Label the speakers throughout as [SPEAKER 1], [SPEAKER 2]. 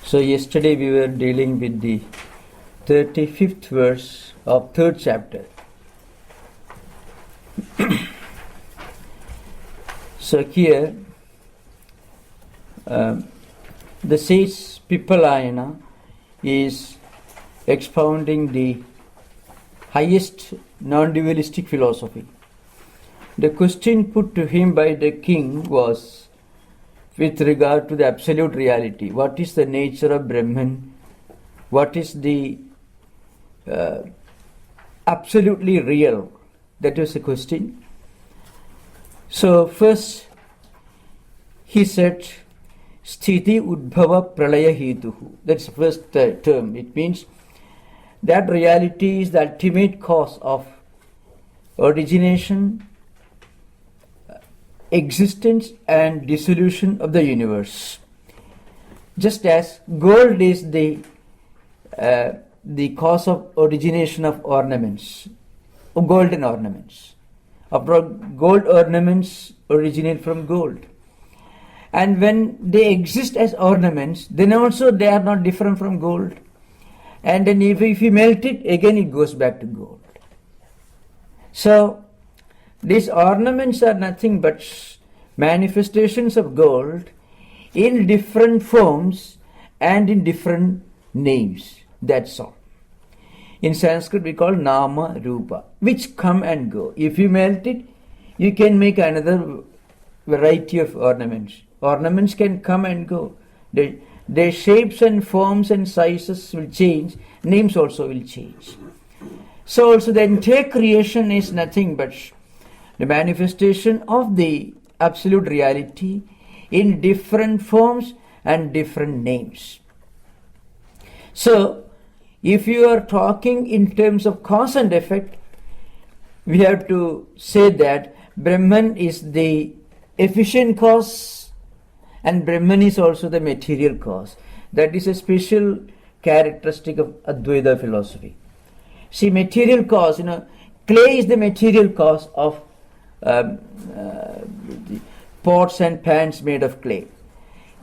[SPEAKER 1] So yesterday we were dealing with the 35th verse of 3rd chapter. So here the sage Pippalayana is expounding the highest non-dualistic philosophy. The question put to him by the king was with regard to the absolute reality. What is the nature of Brahman? What is the absolutely real? That was the question. So first he said, Sthiti Udbhava Pralaya Hetuhu. That's the first term. It means that reality is the ultimate cause of origination, existence and dissolution of the universe. Just as gold is the cause of origination of ornaments, of golden ornaments. Gold ornaments originate from gold. And when they exist as ornaments, then also they are not different from gold. And then if you melt it, again it goes back to gold. So these ornaments are nothing but manifestations of gold in different forms and in different names. That's all. In Sanskrit we call Nama Rupa, which come and go. If you melt it, you can make another variety of ornaments. Ornaments can come and go. Their shapes and forms and sizes will change. Names also will change. So also the entire creation is nothing but the manifestation of the absolute reality in different forms and different names. So if you are talking in terms of cause and effect, we have to say that Brahman is the efficient cause and Brahman is also the material cause. That is a special characteristic of Advaita philosophy. See, material cause, clay is the material cause of pots and pans made of clay.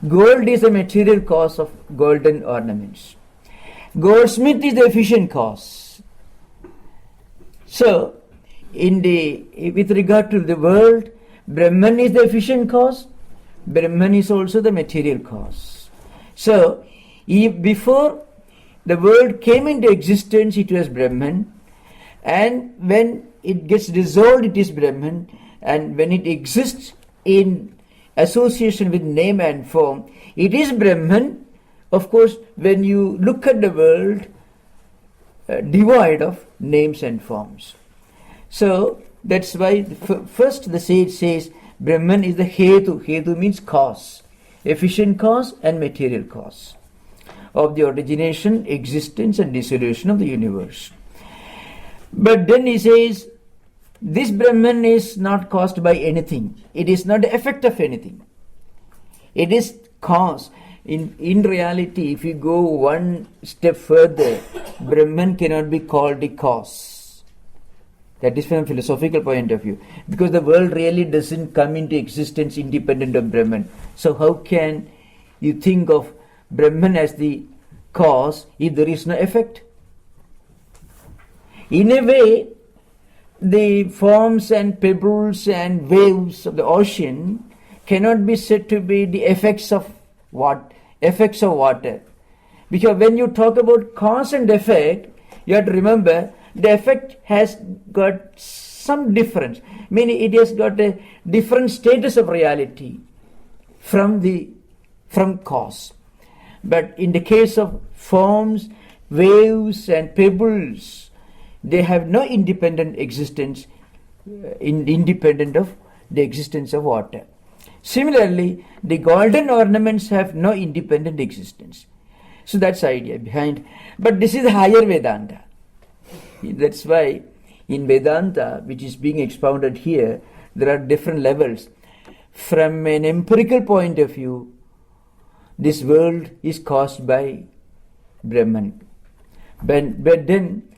[SPEAKER 1] Gold is the material cause of golden ornaments. Goldsmith is the efficient cause. So, with regard to the world, Brahman is the efficient cause, Brahman is also the material cause. So, before the world came into existence, it was Brahman, and when it gets dissolved, it is Brahman, and when it exists in association with name and form, it is Brahman. Of course, when you look at the world, devoid of names and forms. So, that's why first the sage says, Brahman is the Hetu. Hetu means cause, efficient cause and material cause of the origination, existence and dissolution of the universe. But then he says, this Brahman is not caused by anything. It is not the effect of anything. It is cause. In reality, if you go one step further, Brahman cannot be called the cause. That is from a philosophical point of view. Because the world really doesn't come into existence independent of Brahman. So how can you think of Brahman as the cause if there is no effect? In a way, the forms and pebbles and waves of the ocean cannot be said to be the effects of water. Because when you talk about cause and effect, you have to remember the effect has got some difference, meaning it has got a different status of reality from cause. But in the case of forms, waves and pebbles, they have no independent existence, independent of the existence of water. Similarly, the golden ornaments have no independent existence. So that's the idea behind. But this is higher Vedanta. That's why in Vedanta, which is being expounded here, there are different levels. From an empirical point of view, this world is caused by Brahman. But then,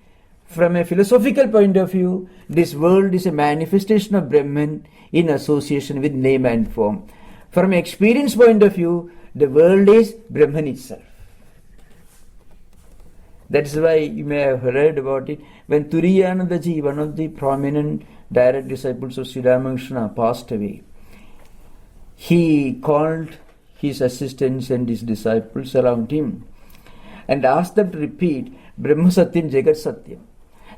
[SPEAKER 1] from a philosophical point of view, this world is a manifestation of Brahman in association with name and form. From an experience point of view, the world is Brahman itself. That is why you may have heard about it. When Turiyanandaji, one of the prominent direct disciples of Sri Ramakrishna, passed away, he called his assistants and his disciples around him and asked them to repeat Brahma Satyam Jagat Satyam.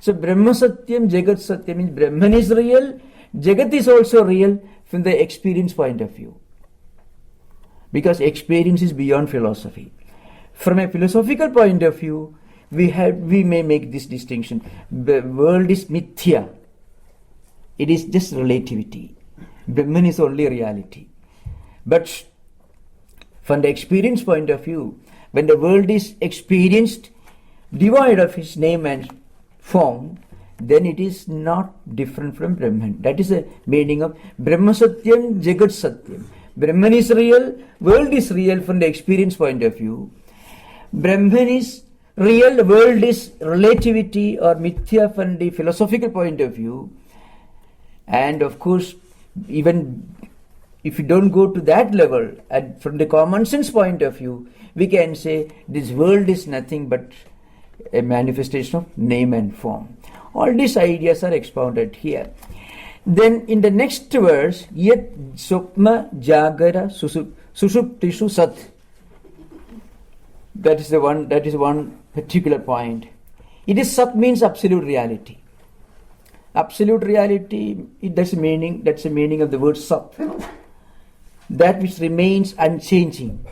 [SPEAKER 1] So Brahma Satyam Jagat Satyam means Brahman is real, Jagat is also real from the experience point of view. Because experience is beyond philosophy. From a philosophical point of view, we may make this distinction. The world is mithya. It is just relativity. Brahman is only reality. But from the experience point of view, when the world is experienced devoid of its name and form, then it is not different from Brahman. That is the meaning of Brahma Satyam Jagat Satyam. Brahman is real, world is real from the experience point of view. Brahman is real, world is relativity or mithya from the philosophical point of view. And of course, even if you don't go to that level, and from the common sense point of view, we can say this world is nothing but a manifestation of name and form. All these ideas are expounded here. Then in the next verse, Yat Sukma Jagara Sushuptishu Sat. That is one particular point. It is Sat means absolute reality. Absolute reality, that's the meaning of the word Sat. That which remains unchanging,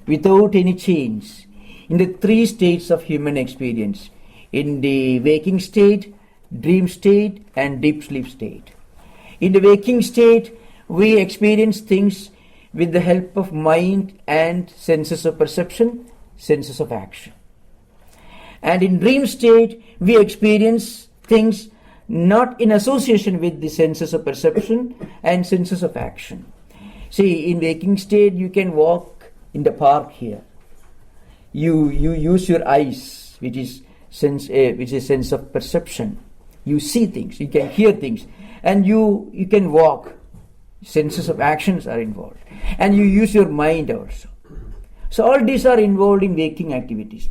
[SPEAKER 1] without any change, in the three states of human experience, in the waking state, dream state, and deep sleep state. In the waking state, we experience things with the help of mind and senses of perception, senses of action. And in dream state, we experience things not in association with the senses of perception and senses of action. See, in waking state, you can walk in the park here. You use your eyes, which is sense of perception. You see things, you can hear things, and you can walk. Senses of actions are involved, and you use your mind also. So all these are involved in waking activities.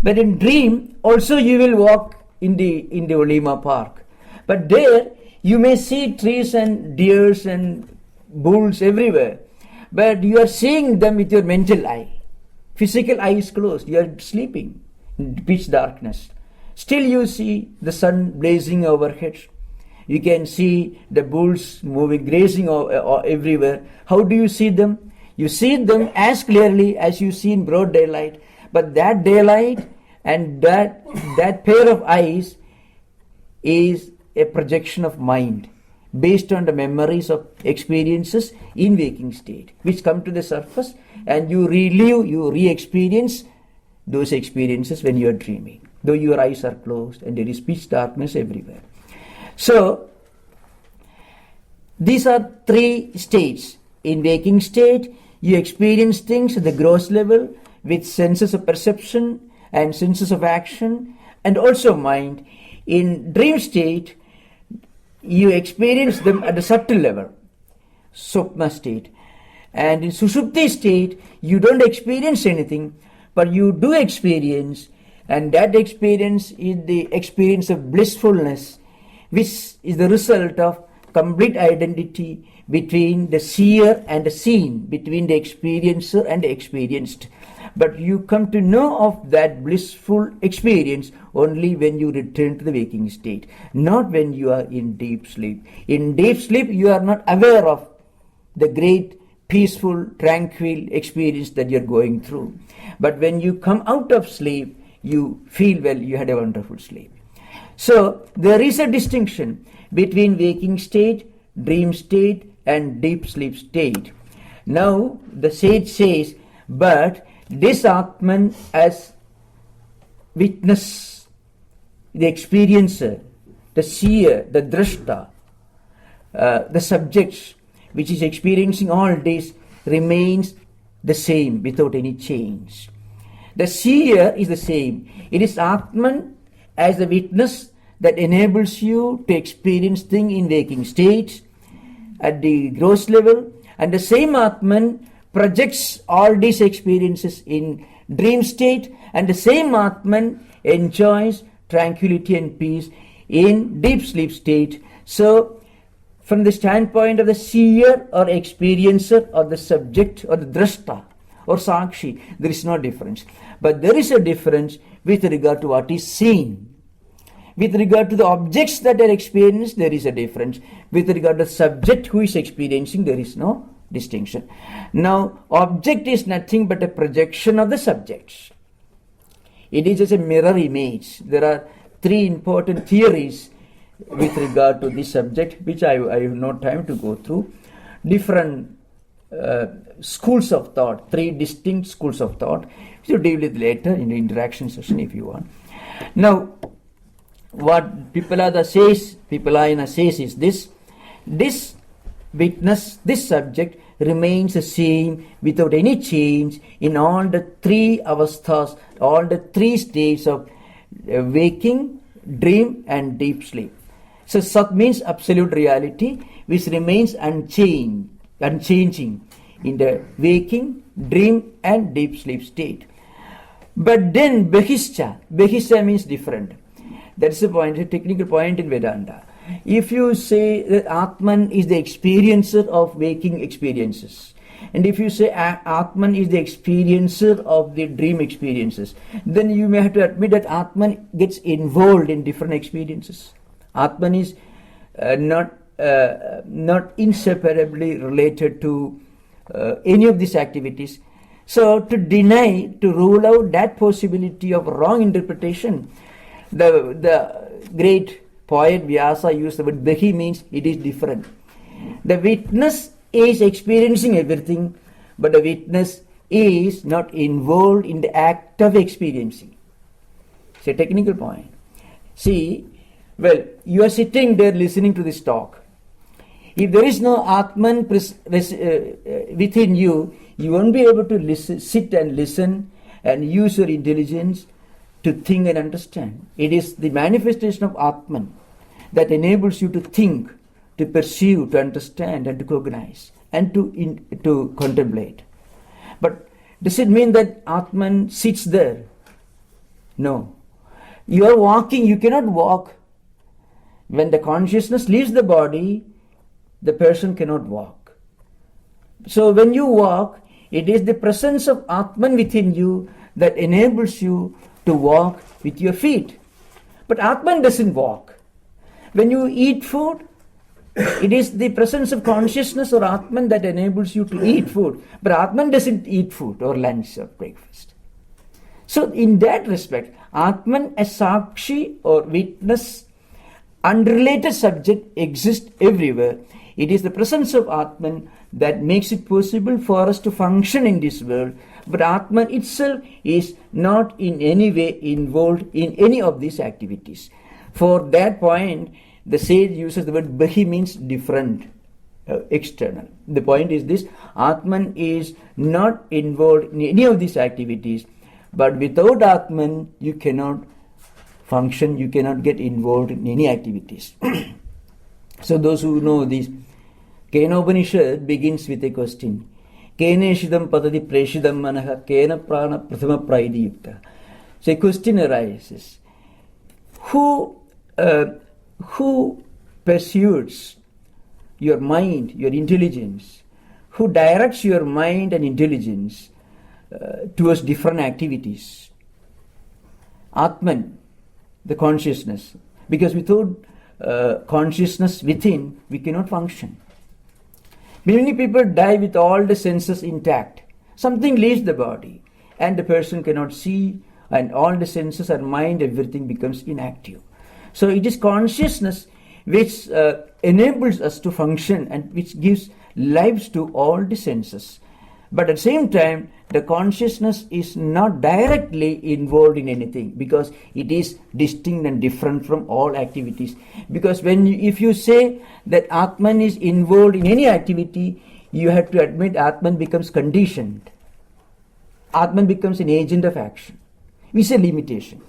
[SPEAKER 1] But in dream, also you will walk in the Olima Park. But there you may see trees and deers and bulls everywhere, but you are seeing them with your mental eye. Physical eye is closed, you are sleeping in pitch darkness. Still you see the sun blazing overhead. You can see the bulls moving, grazing everywhere. How do you see them? You see them as clearly as you see in broad daylight. But that daylight and that pair of eyes is a projection of mind based on the memories of experiences in waking state, which come to the surface, and you relive, you re-experience those experiences when you are dreaming, though your eyes are closed and there is pitch darkness everywhere. So, these are three states. In waking state, you experience things at the gross level with senses of perception and senses of action and also mind. In dream state, you experience them at the subtle level, Sukma state. And in Sushupti state, you don't experience anything, but you do experience, and that experience is the experience of blissfulness, which is the result of complete identity between the seer and the seen, between the experiencer and the experienced. But you come to know of that blissful experience only when you return to the waking state, not when you are in deep sleep. In deep sleep, you are not aware of the great, peaceful, tranquil experience that you are going through. But when you come out of sleep, you feel, well, you had a wonderful sleep. So, there is a distinction between waking state, dream state, and deep sleep state. Now, the sage says, but this Atman as witness, the experiencer, the seer, the drashta, the subjects which is experiencing all this remains the same without any change. The seer is the same. It is Atman as the witness that enables you to experience things in waking states at the gross level, and the same Atman projects all these experiences in dream state, and the same Atman enjoys tranquility and peace in deep sleep state. So, from the standpoint of the seer or experiencer or the subject or the drashta or sakshi, there is no difference. But there is a difference with regard to what is seen. With regard to the objects that are experienced, there is a difference. With regard to the subject who is experiencing, there is no distinction. Now, object is nothing but a projection of the subjects. It is just a mirror image. There are three important theories with regard to this subject, which I have no time to go through. Different schools of thought, three distinct schools of thought, which we'll deal with later in the interaction session if you want. Now, what Pipalayana says is this witness, this subject remains the same without any change in all the three avasthas, all the three states of waking, dream and deep sleep. So Sat means absolute reality, which remains unchanging in the waking, dream and deep sleep state. But then Behishcha means different. That's the point, a technical point in Vedanta. If you say that Atman is the experiencer of waking experiences, and if you say Atman is the experiencer of the dream experiences, then you may have to admit that Atman gets involved in different experiences. Atman is not inseparably related to any of these activities. So to rule out that possibility of wrong interpretation, the great poet Vyasa used the word Behi, means it is different. The witness is experiencing everything, but the witness is not involved in the act of experiencing. It's a technical point. See, well, you are sitting there listening to this talk. If there is no Atman within you, you won't be able to sit and listen and use your intelligence to think and understand. It is the manifestation of Atman that enables you to think, to perceive, to understand and to cognize and to contemplate. But does it mean that Atman sits there? No. You are walking, you cannot walk. When the consciousness leaves the body, the person cannot walk. So when you walk, it is the presence of Atman within you that enables you to walk with your feet. But Atman doesn't walk. When you eat food, it is the presence of consciousness or Atman that enables you to eat food. But Atman doesn't eat food or lunch or breakfast. So in that respect, Atman as Sakshi or witness, unrelated subject, exists everywhere. It is the presence of Atman that makes it possible for us to function in this world. But Atman itself is not in any way involved in any of these activities. For that point, the sage uses the word Bahi, means different, external. The point is this: Atman is not involved in any of these activities, but without Atman, you cannot function, you cannot get involved in any activities. So those who know this, Kenopanishad begins with a question. Keneshidam patadi preshidam manaha kena prana prathama praidiyukta. So a question arises. Who pursues your mind, your intelligence? Who directs your mind and intelligence towards different activities? Atman, the consciousness. Because without consciousness within, we cannot function. Many people die with all the senses intact. Something leaves the body and the person cannot see, and all the senses and mind, everything becomes inactive. So it is consciousness which enables us to function and which gives lives to all the senses. But at the same time, the consciousness is not directly involved in anything because it is distinct and different from all activities. Because if you say that Atman is involved in any activity, you have to admit Atman becomes conditioned. Atman becomes an agent of action. We say limitation.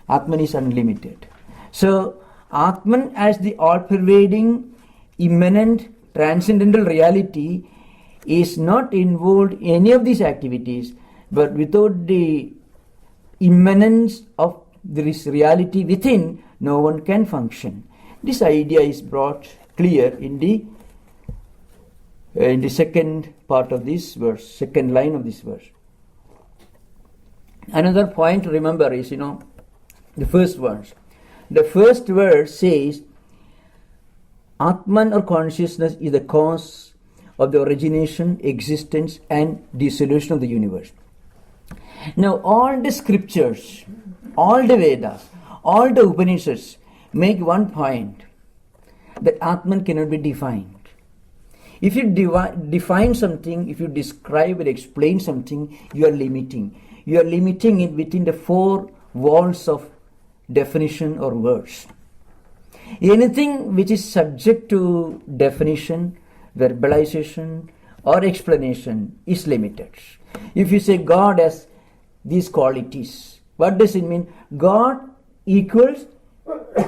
[SPEAKER 1] Atman is unlimited. So Atman as the all-pervading, immanent, transcendental reality is not involved in any of these activities, But without the immanence of this reality within, no one can function. This idea is brought clear in the second part of this verse, second line of this verse. Another point to remember is, the first verse. The first verse says, Atman or consciousness is the cause of the origination, existence and dissolution of the universe. Now all the scriptures, all the Vedas, all the Upanishads make one point, that Atman cannot be defined. If you define something, if you describe and explain something, you are limiting. You are limiting it within the four walls of definition or words. Anything which is subject to definition, verbalization or explanation is limited. If you say God has these qualities, what does it mean? God equals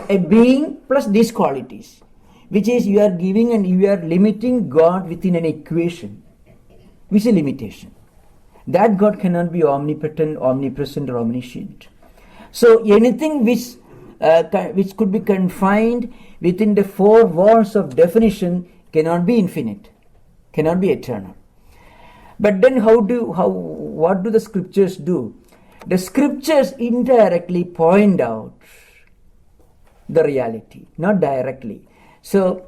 [SPEAKER 1] a being plus these qualities, which is you are giving and you are limiting God within an equation, which is a limitation. That God cannot be omnipotent, omnipresent or omniscient. So anything which could be confined within the four walls of definition cannot be infinite, cannot be eternal. But then what do the scriptures do? The scriptures indirectly point out the reality, not directly. So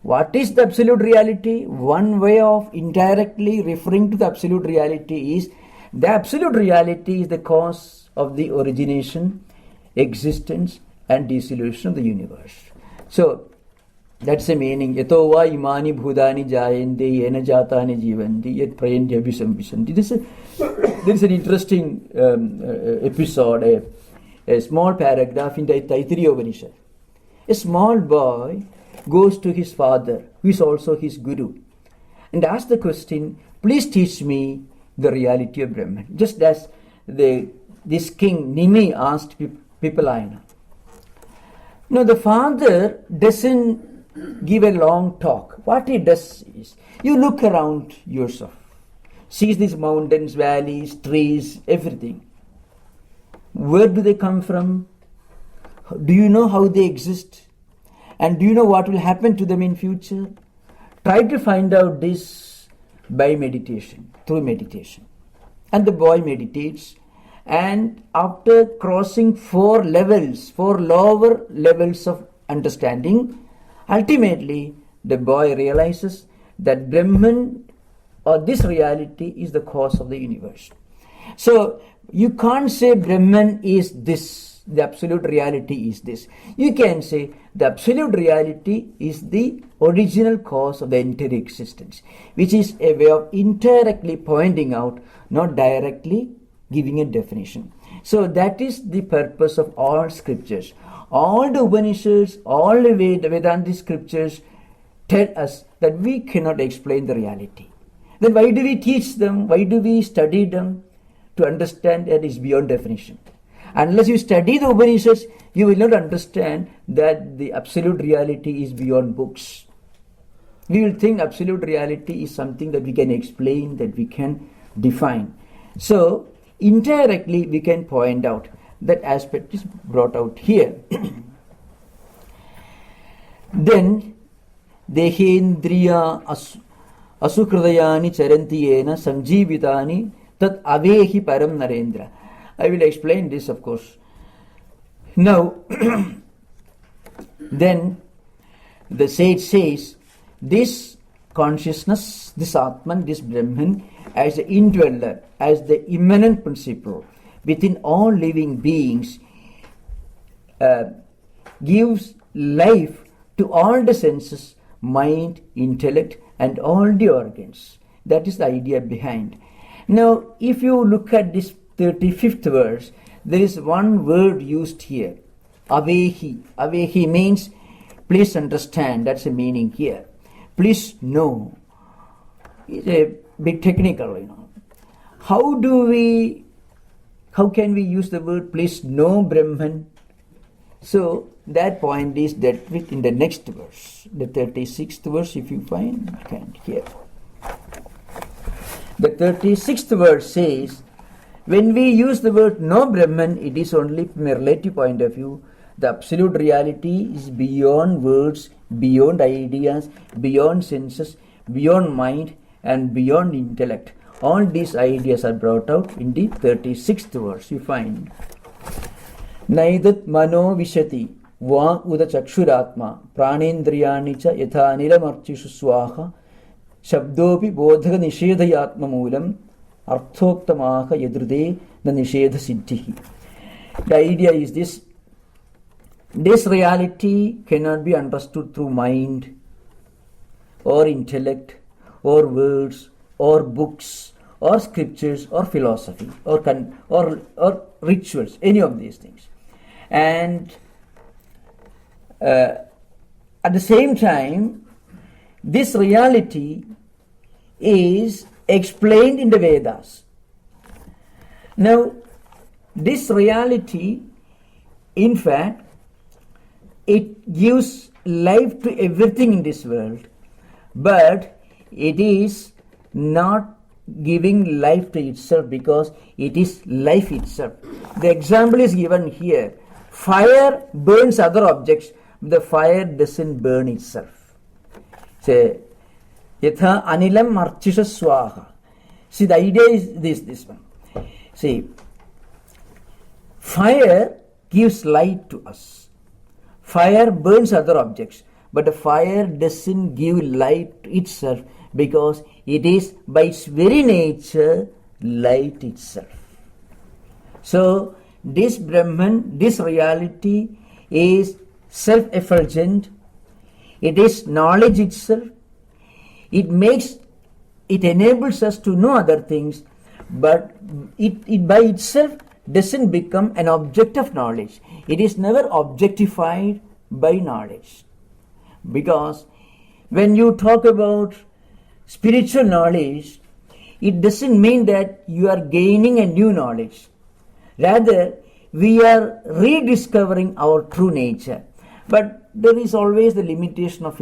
[SPEAKER 1] what is the absolute reality? One way of indirectly referring to the absolute reality is the absolute reality is the cause of the origination, existence and dissolution of the universe. So that's the meaning. Yato va imani bhudani jayante yena jatani jivanti yet prayanti abhisamvisanti. There is an interesting episode, a small paragraph in the Taittiriya Upanishad. A small boy goes to his father, who is also his guru, and asks the question, please teach me the reality of Brahman. Just as this king Nimi asked Pipalayana. Now the father doesn't give a long talk. What he does is, you look around yourself, sees these mountains, valleys, trees, everything. Where do they come from? Do you know how they exist? And do you know what will happen to them in future? Try to find out this by meditation, through meditation. And the boy meditates, and after crossing four lower levels of understanding, ultimately the boy realizes that Brahman or this reality is the cause of the universe. So you can't say Brahman is this, the absolute reality is this. You can say the absolute reality is the original cause of the entire existence, which is a way of indirectly pointing out, not directly giving a definition. So that is the purpose of all scriptures. All the Upanishads, all the Vedanta scriptures tell us that we cannot explain the reality. Then why do we teach them? Why do we study them? To understand that is beyond definition. Unless you study the Upanishads, you will not understand that the absolute reality is beyond books. We will think absolute reality is something that we can explain, that we can define. So, indirectly we can point out that aspect is brought out here. Then, Dehendriya asukridayani charantiyena samjivitani tat avehi param narendra. I will explain this, of course. Now, then the sage says, this consciousness, this Atman, this Brahman, as the indweller, as the immanent principle within all living beings, gives life to all the senses, mind, intellect, and all the organs. That is the idea behind. Now, if you look at this 35th verse, there is one word used here, avehi. Avehi means, please understand, that's the meaning here. Please know. It's a bit technical, How can we use the word please know Brahman? So that point is dealt with in the next verse, the 36th verse, if you find, here. The 36th verse says, When we use the word no Brahman, it is only from a relative point of view. The absolute reality is beyond words, beyond ideas, beyond senses, beyond mind, and beyond intellect. All these ideas are brought out in the 36th verse. You find Naidat mano vishati va uda chakshuratma pranendriyani cha yatha nilamarchishu swaha shabdopi bodhaka nishedhayatma moolam arthoktamaha yadrude na nishedha siddhihi. The idea is this: this reality cannot be understood through mind or intellect or words or books or scriptures or philosophy or rituals, any of these things. And at the same time, this reality is explained in the Vedas. Now, this reality, in fact, it gives life to everything in this world, but it is not giving life to itself because it is life itself. The example is given here. Fire burns other objects, but the fire doesn't burn itself. Say, yatha anilam marchisha swaha. See, the idea is this one. See, fire gives light to us. Fire burns other objects, but the fire doesn't give light to itself because it is by its very nature light itself. So this Brahman, this reality is self-effulgent. It is knowledge itself. It enables us to know other things, but it by itself doesn't become an object of knowledge. It is never objectified by knowledge. Because when you talk about spiritual knowledge, it doesn't mean that you are gaining a new knowledge. Rather, we are rediscovering our true nature. But there is always the limitation of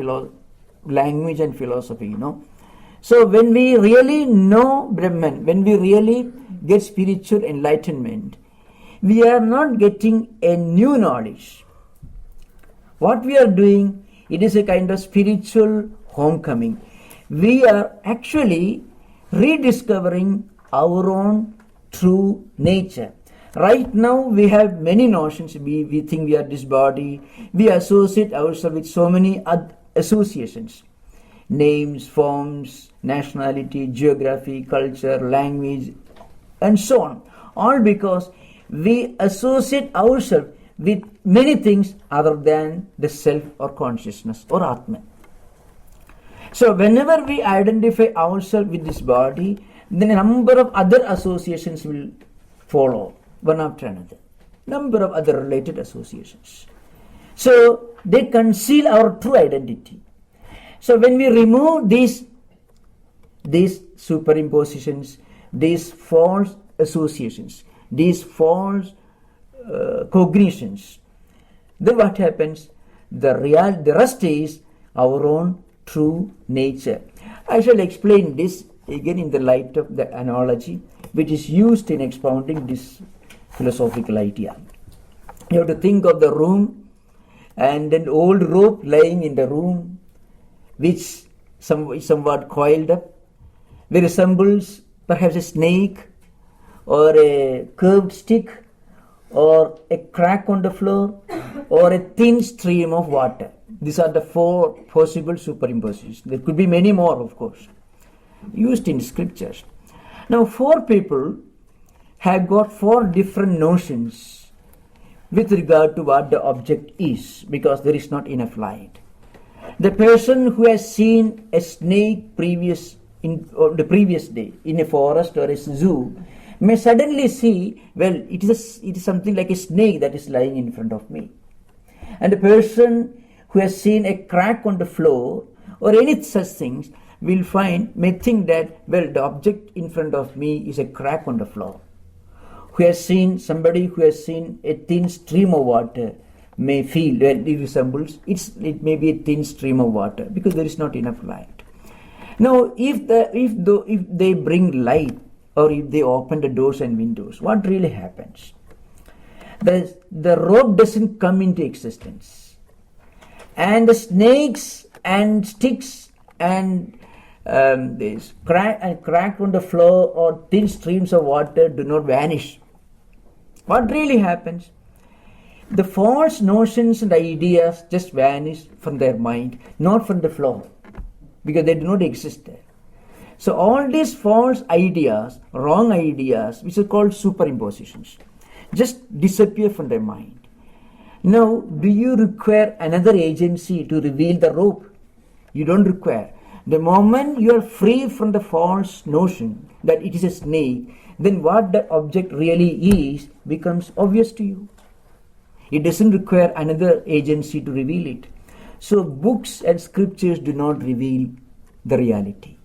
[SPEAKER 1] language and philosophy, So when we really know Brahman, when we really get spiritual enlightenment, we are not getting a new knowledge. What we are doing, it is a kind of spiritual homecoming. We are actually rediscovering our own true nature. Right now we have many notions. We think we are this body. We associate ourselves with so many associations. Names, forms, nationality, geography, culture, language, and so on. All because we associate ourselves with many things other than the self or consciousness or Atman. So whenever we identify ourselves with this body, then a number of other associations will follow, one after another. Number of other related associations. So they conceal our true identity. So when we remove these superimpositions, these false associations, these false cognitions, then what happens? The rest is our own true nature. I shall explain this again in the light of the analogy which is used in expounding this philosophical idea. You have to think of the room and an old rope lying in the room which is somewhat coiled up, which resembles perhaps a snake or a curved stick or a crack on the floor or a thin stream of water. These are the four possible superimpositions. There could be many more, of course, used in scriptures. Now, four people have got four different notions with regard to what the object is, because there is not enough light. The person who has seen a snake on the previous day in a forest or a zoo may suddenly see, well, it is something like a snake that is lying in front of me. And the person who has seen a crack on the floor or any such things may think that, well, the object in front of me is a crack on the floor. Somebody who has seen a thin stream of water may feel that it may be a thin stream of water because there is not enough light. Now, if they bring light or if they open the doors and windows, what really happens? The rope doesn't come into existence, and the snakes and sticks and this cracked on the floor or thin streams of water do not vanish. What really happens? The false notions and ideas just vanish from their mind, not from the floor, because they do not exist there. So all these false ideas, wrong ideas, which are called superimpositions, just disappear from their mind. Now, do you require another agency to reveal the rope? You don't require. The moment you are free from the false notion that it is a snake, then what that object really is becomes obvious to you. It doesn't require another agency to reveal it. So books and scriptures do not reveal the reality.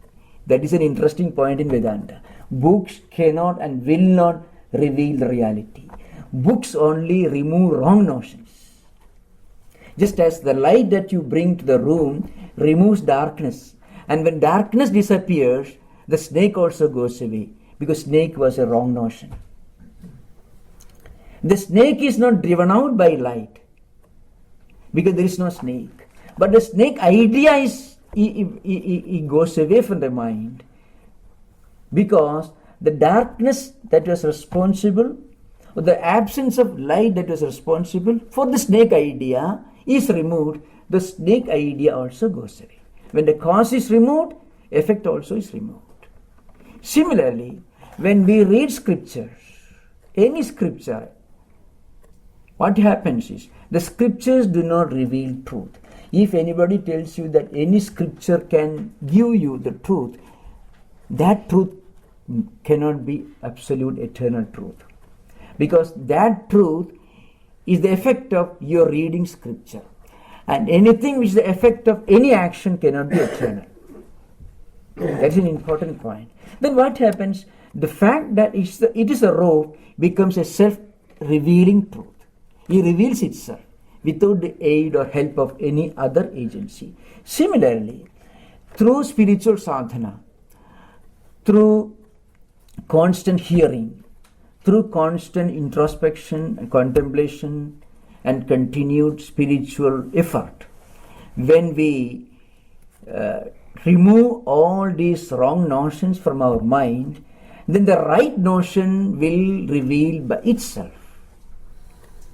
[SPEAKER 1] That is an interesting point in Vedanta. Books cannot and will not reveal the reality. Books only remove wrong notions. Just as the light that you bring to the room removes darkness, and when darkness disappears, the snake also goes away, because snake was a wrong notion. The snake is not driven out by light, because there is no snake. But the snake idea is, it goes away from the mind, because the darkness that was responsible, or the absence of light that was responsible for the snake idea is removed. The snake idea also goes away. When the cause is removed, effect also is removed. Similarly, when we read scriptures, any scripture, what happens is, the scriptures do not reveal truth. If anybody tells you that any scripture can give you the truth, that truth cannot be absolute eternal truth. Because that truth is the effect of your reading scripture. And anything which is the effect of any action cannot be eternal. That's an important point. Then what happens? The fact that it is a rope becomes a self-revealing truth. It reveals itself without the aid or help of any other agency. Similarly, through spiritual sadhana, through constant hearing, through constant introspection and contemplation and continued spiritual effort, when we remove all these wrong notions from our mind, then the right notion will reveal by itself.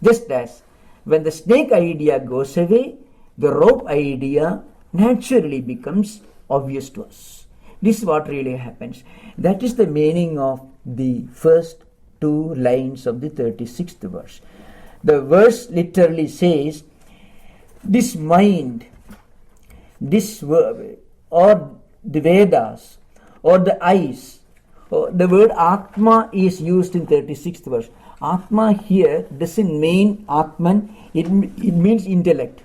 [SPEAKER 1] Just as when the snake idea goes away, the rope idea naturally becomes obvious to us. This is what really happens. That is the meaning of the first two lines of the 36th verse. The verse literally says, this mind, this word, or the Vedas, or the eyes, or the word Atma is used in 36th verse. Atma here doesn't mean Atman, it means intellect.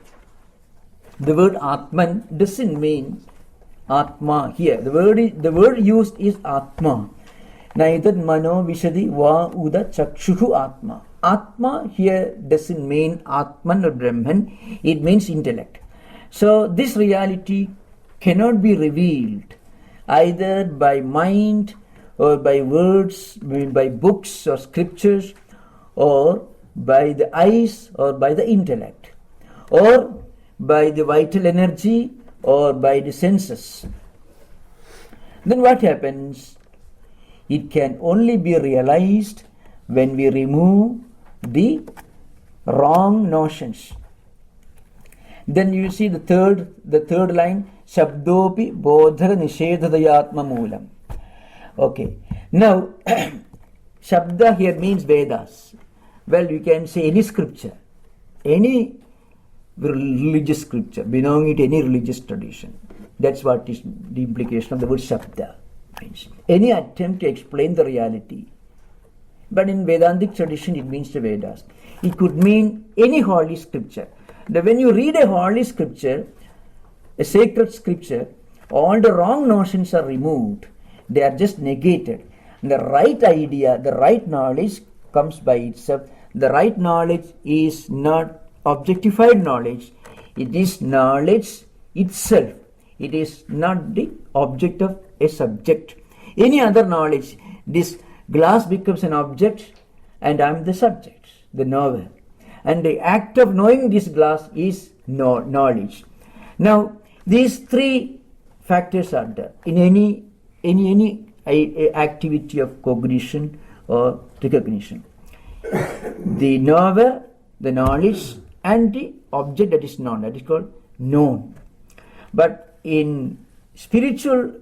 [SPEAKER 1] The word Atman doesn't mean Atma here. The word used is Atma. Neither mano vishadi va uda chakshuhu Atma. Atma here doesn't mean Atman or Brahman, it means intellect. So this reality cannot be revealed either by mind or by words, by books or scriptures, or by the eyes or by the intellect, or by the vital energy or by the senses. Then what happens? It can only be realized when we remove the wrong notions. Then you see the third line, Shabdopi Bodha Nishedhadayatma Moolam. Okay. Now, Shabda here means Vedas. Well, you can say any scripture, any religious scripture, belonging to any religious tradition. That's what is the implication of the word Shabda. Any attempt to explain the reality. But in Vedantic tradition, it means the Vedas. It could mean any holy scripture. When you read a holy scripture, a sacred scripture, all the wrong notions are removed. They are just negated. The right idea, the right knowledge comes by itself. The right knowledge is not objectified knowledge. It is knowledge itself. It is not the object of a subject. Any other knowledge, this glass becomes an object and I am the subject, the knower. And the act of knowing this glass is knowledge. Now, these three factors are there in any activity of cognition or recognition. The knower, the knowledge, and the object that is known, that is called known. But in spiritual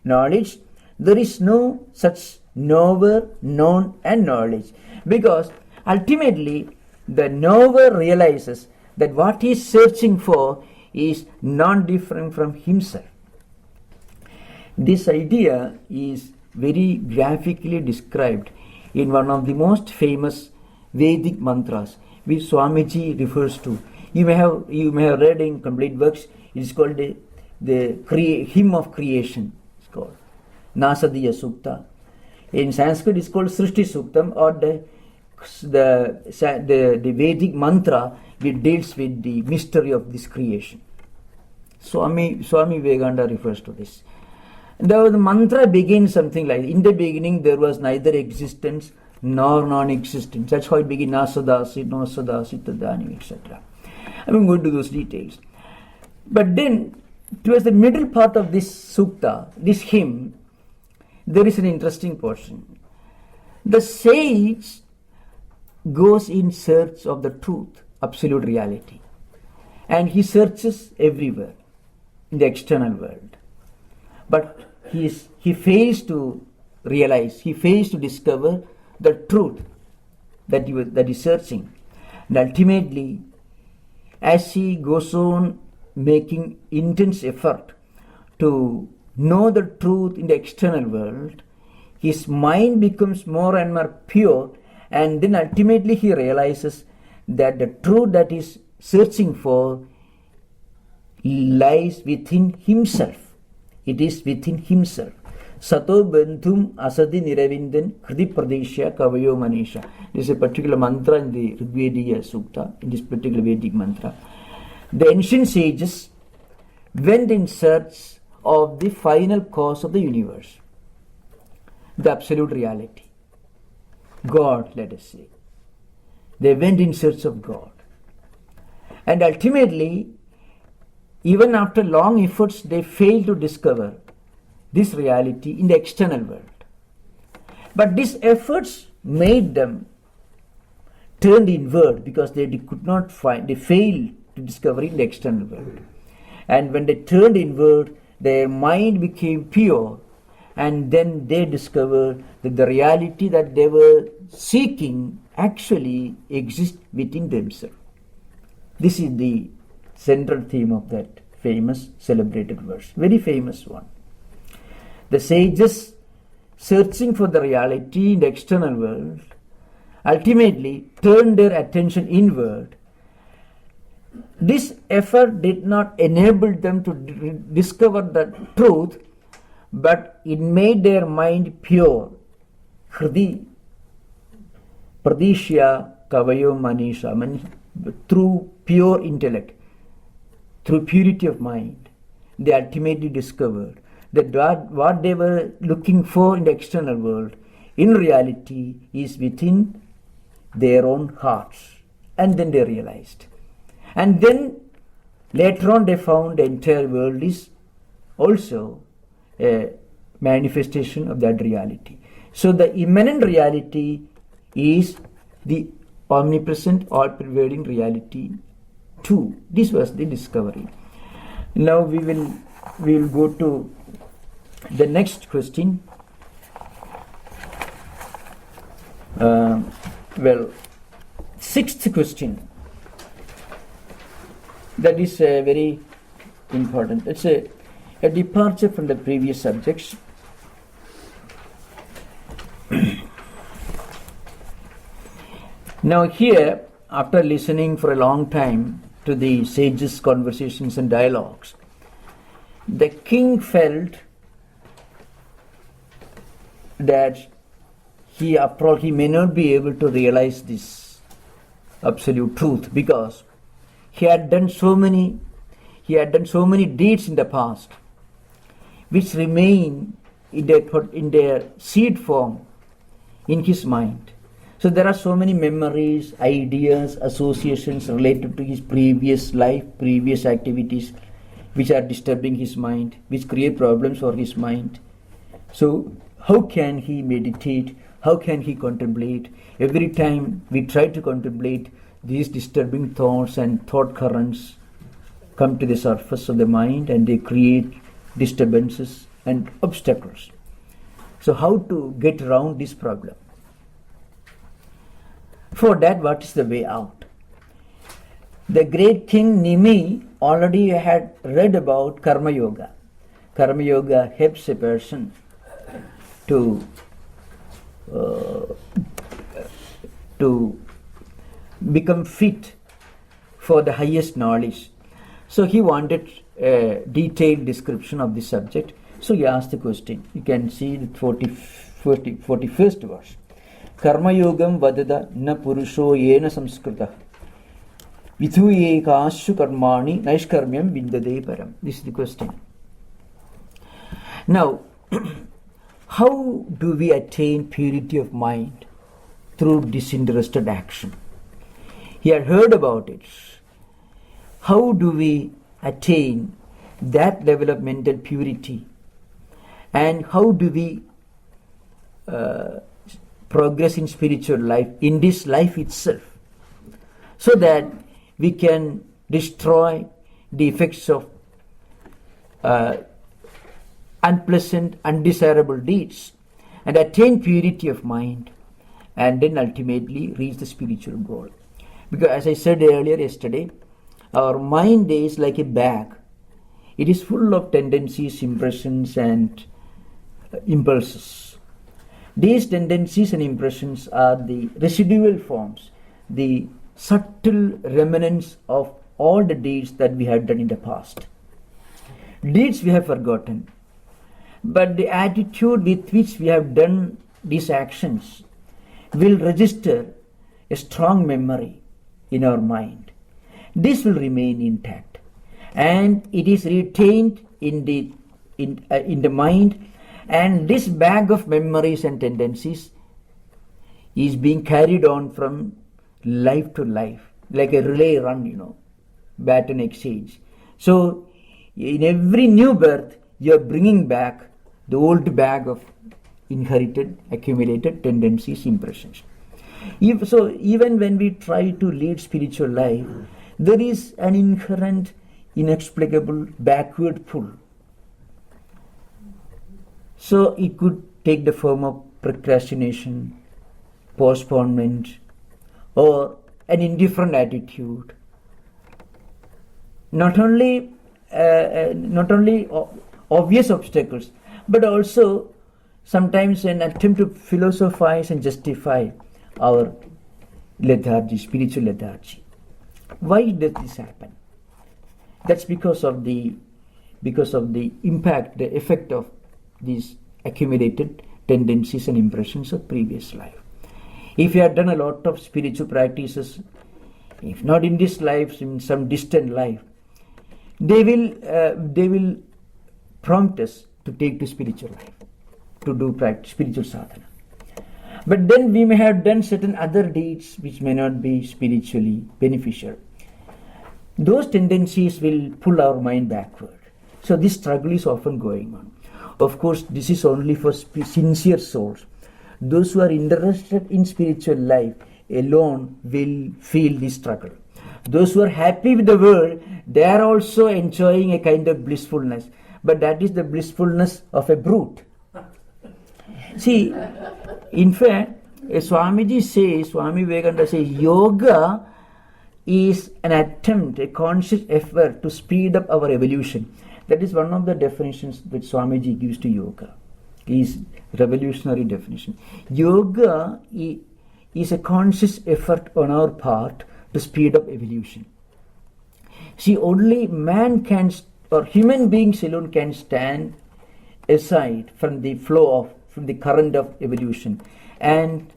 [SPEAKER 1] knowledge, there is no such knower, known, and knowledge, because ultimately the knower realizes that what he is searching for is non-different from himself. This idea is very graphically described in one of the most famous Vedic mantras which Swamiji refers to. You may have read in complete works. It is called the hymn of creation. It's called Nasadiya Sukta. In Sanskrit, it's called Srishti Suktam, or the Vedic mantra which deals with the mystery of this creation. Swami Vivekananda refers to this. The mantra begins something like, in the beginning there was neither existence nor non-existence. That's how it begins, Nasadasi, Nasadasi, Tadani, etc. I won't go into those details. But then, towards the middle part of this sukta, this hymn, there is an interesting portion. The sage goes in search of the truth, absolute reality. And he searches everywhere in the external world. But he fails to realize, he fails to discover the truth that he's searching. And ultimately, as he goes on making intense effort to know the truth in the external world, his mind becomes more and more pure, and then ultimately he realizes that the truth that he's searching for lies within himself. It is within himself. Sato Bandhum Asadi Niravindan Kriti Pradesha Kavayo Manisha. This is a particular mantra in the Rigvediya Sukta, in this particular Vedic mantra. The ancient sages went in search of the final cause of the universe, the absolute reality. God, let us say. They went in search of God. And ultimately, even after long efforts, they failed to discover this reality in the external world. But these efforts made them turn inward, because they failed to discover in the external world. And when they turned inward, their mind became pure, and then they discovered that the reality that they were seeking actually exists within themselves. This is the central theme of that famous celebrated verse, very famous one. The sages searching for the reality in the external world ultimately turned their attention inward. This effort did not enable them to discover the truth, but it made their mind pure. Hridi Pradeshya Kavayo Manisha, through pure intellect, through purity of mind, they ultimately discovered that what they were looking for in the external world, in reality, is within their own hearts. And then they realized. And then later on they found the entire world is also a manifestation of that reality. So the immanent reality is the omnipresent, all-pervading reality too. This was the discovery. Now we will go to the next question. Sixth question. That is very important. It's a departure from the previous subjects. Now here, after listening for a long time to the sages' conversations and dialogues, the king felt that he may not be able to realize this absolute truth, because he had done so many deeds in the past which remain in their seed form in his mind. So there are so many memories, ideas, associations related to his previous life, previous activities, which are disturbing his mind, which create problems for his mind. So how can he meditate? How can he contemplate? Every time we try to contemplate, these disturbing thoughts and thought currents come to the surface of the mind and they create disturbances and obstacles. So how to get around this problem? For that, what is the way out? The great king Nimi already had read about Karma Yoga. Karma Yoga helps a person to become fit for the highest knowledge. So he wanted a detailed description of the subject. So he asked the question. You can see the 41st verse. Karma yogam vadada na purusho yena samskrita vithu ekashu karmani naishkarmyam vindade param. This is the question. Now, how do we attain purity of mind? Through disinterested action. He had heard about it. How do we attain that level of mental purity? And how do we progress in spiritual life, in this life itself, so that we can destroy the effects of unpleasant, undesirable deeds and attain purity of mind, and then ultimately reach the spiritual goal. Because as I said earlier yesterday, our mind is like a bag. It is full of tendencies, impressions and impulses. These tendencies and impressions are the residual forms, the subtle remnants of all the deeds that we have done in the past. Deeds we have forgotten, but the attitude with which we have done these actions will register a strong memory in our mind. This will remain intact, and it is retained in the mind. And this bag of memories and tendencies is being carried on from life to life, like a relay run, baton exchange. So, in every new birth, you are bringing back the old bag of inherited, accumulated tendencies, impressions. So, even when we try to lead spiritual life, there is an inherent, inexplicable backward pull. So it could take the form of procrastination, postponement, or an indifferent attitude. Not only obvious obstacles, but also sometimes an attempt to philosophize and justify our lethargy, spiritual lethargy. Why does this happen? That's because of the impact, the effect of these accumulated tendencies and impressions of previous life. If you have done a lot of spiritual practices, if not in this life, in some distant life, they will prompt us to take to spiritual life, to do spiritual sadhana. But then we may have done certain other deeds which may not be spiritually beneficial. Those tendencies will pull our mind backward. So this struggle is often going on. Of course, this is only for sincere souls. Those who are interested in spiritual life alone will feel this struggle. Those who are happy with the world, they are also enjoying a kind of blissfulness. But that is the blissfulness of a brute. See, in fact, Swami Vivekananda says, yoga is an attempt, a conscious effort to speed up our evolution. That is one of the definitions that Swamiji gives to yoga. Is revolutionary definition. Yoga is a conscious effort on our part to speed up evolution. See, only man can, or human beings alone can stand aside from the from the current of evolution and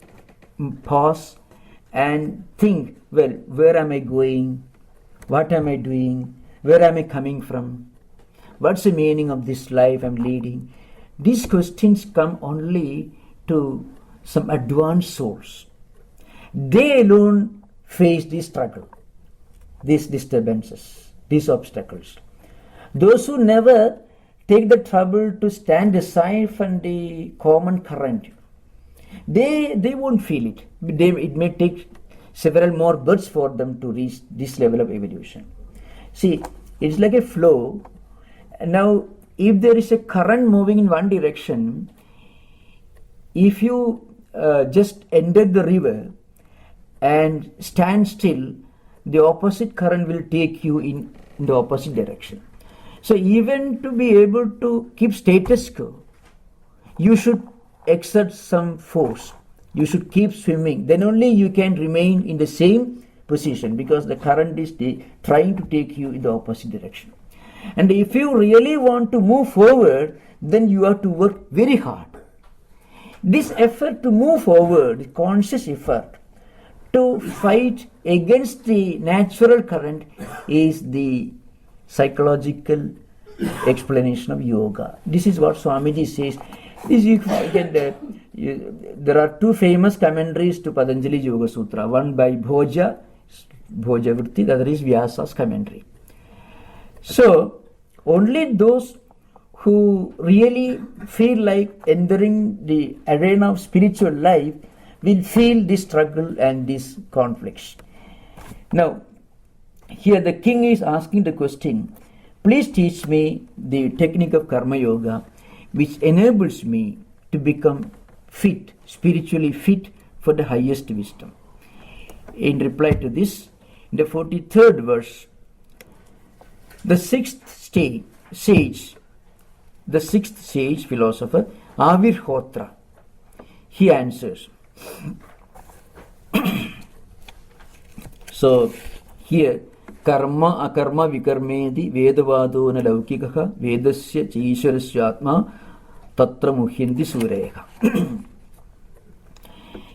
[SPEAKER 1] pause and think, well, where am I going? What am I doing? Where am I coming from? What's the meaning of this life I'm leading? these questions come only to some advanced souls. They alone face this struggle, these disturbances, these obstacles. Those who never take the trouble to stand aside from the common current, they won't feel it. It may take several more births for them to reach this level of evolution. See, it's like a flow. Now, if there is a current moving in one direction, if you just enter the river and stand still, the opposite current will take you in the opposite direction. So even to be able to keep status quo, you should exert some force. You should keep swimming. Then only you can remain in the same position, because the current is trying to take you in the opposite direction. And if you really want to move forward, then you have to work very hard. This effort to move forward, conscious effort to fight against the natural current, is the psychological explanation of yoga. This is what Swamiji says. There are two famous commentaries to Patanjali Yoga Sutra, one by Bhoja Vritti, the other is Vyasa's commentary. So, only those who really feel like entering the arena of spiritual life will feel this struggle and these conflicts. Now, here the king is asking the question, please teach me the technique of Karma Yoga which enables me to become fit, spiritually fit for the highest wisdom. In reply to this, in the 43rd verse, the sixth sage philosopher, Avirhotra, he answers. So here, karma akarma vikarmedi vedavado na laukikaha vedasya chaishwarasya atma tatra muhyandi sureha.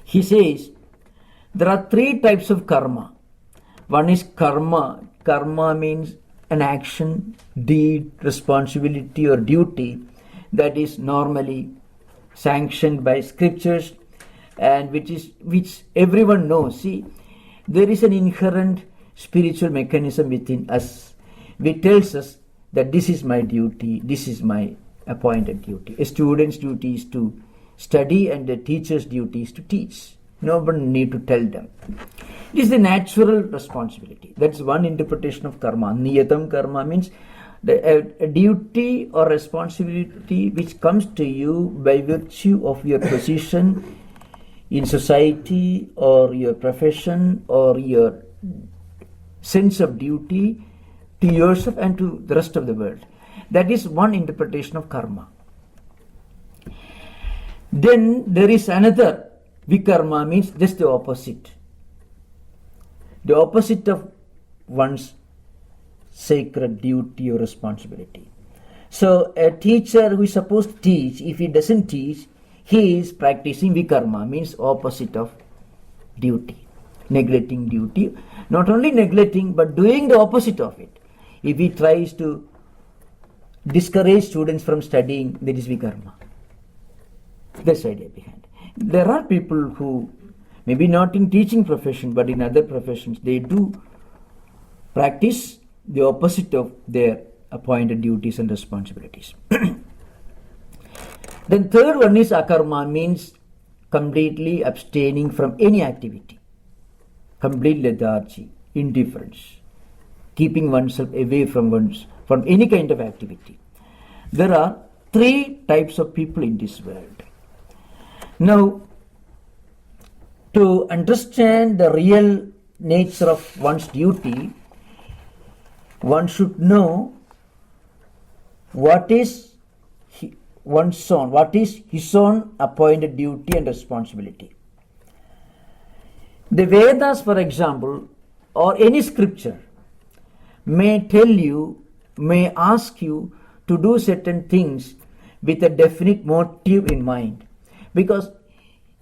[SPEAKER 1] He says there are three types of karma. One is karma. Karma means an action, deed, responsibility or duty that is normally sanctioned by scriptures and which everyone knows. See, there is an inherent spiritual mechanism within us which tells us that this is my duty, this is my appointed duty. A student's duty is to study and a teacher's duty is to teach. No one need to tell them. It is the natural responsibility. That's one interpretation of karma. Niyatam karma means a duty or responsibility which comes to you by virtue of your position in society or your profession or your sense of duty to yourself and to the rest of the world. That is one interpretation of karma. Then there is another. Vikarma means just the opposite. The opposite of one's sacred duty or responsibility. So a teacher who is supposed to teach, if he doesn't teach, he is practicing vikarma, means opposite of duty, neglecting duty. Not only neglecting, but doing the opposite of it. If he tries to discourage students from studying, that is vikarma. That's the idea behind. There are people who, maybe not in teaching profession, but in other professions, they do practice the opposite of their appointed duties and responsibilities. Then third one is akarma, means completely abstaining from any activity. Complete lethargy, indifference, keeping oneself away from any kind of activity. There are three types of people in this world. Now, to understand the real nature of one's duty, one should know what is his own appointed duty and responsibility. The Vedas, for example, or any scripture may ask you to do certain things with a definite motive in mind. Because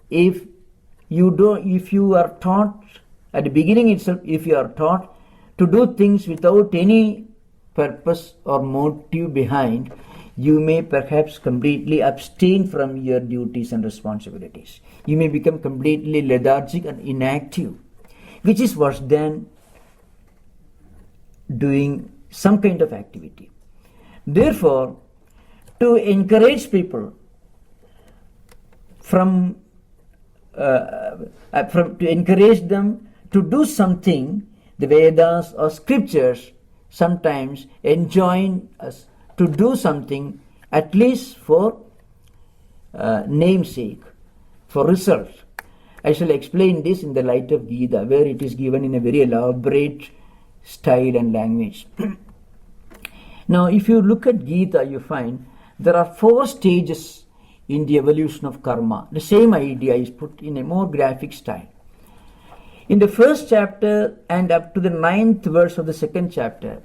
[SPEAKER 1] if you are taught at the beginning itself, if you are taught to do things without any purpose or motive behind, you may perhaps completely abstain from your duties and responsibilities. You may become completely lethargic and inactive, which is worse than doing some kind of activity. Therefore, to encourage people to encourage them to do something, the Vedas or scriptures sometimes enjoin us to do something, at least for namesake, for result. I shall explain this in the light of Gita, where it is given in a very elaborate style and language. Now, if you look at Gita, you find there are 4 stages in the evolution of karma. The same idea is put in a more graphic style. In the first chapter and up to the 9th verse of the second chapter,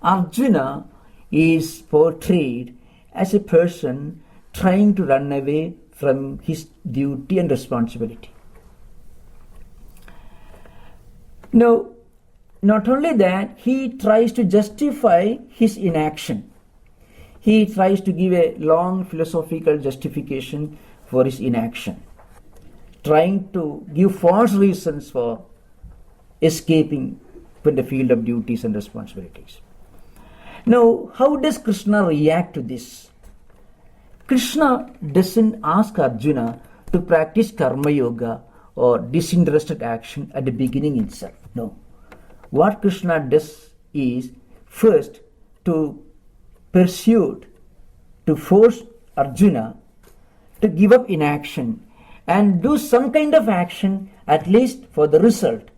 [SPEAKER 1] Arjuna is portrayed as a person trying to run away from his duty and responsibility. Now, not only that, he tries to justify his inaction. He tries to give a long philosophical justification for his inaction, trying to give false reasons for escaping from the field of duties and responsibilities. Now, how does Krishna react to this? Krishna doesn't ask Arjuna to practice karma yoga or disinterested action at the beginning itself. No. What Krishna does is first to force Arjuna to give up inaction and do some kind of action, at least for the result.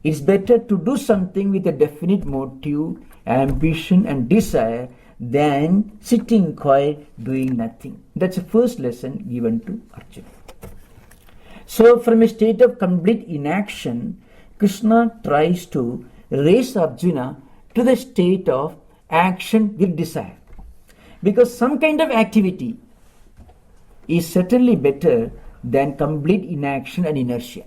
[SPEAKER 1] It's better to do something with a definite motive, ambition and desire than sitting quiet doing nothing. That's the first lesson given to Arjuna. So from a state of complete inaction, Krishna tries to raise Arjuna to the state of action with desire. Because some kind of activity is certainly better than complete inaction and inertia.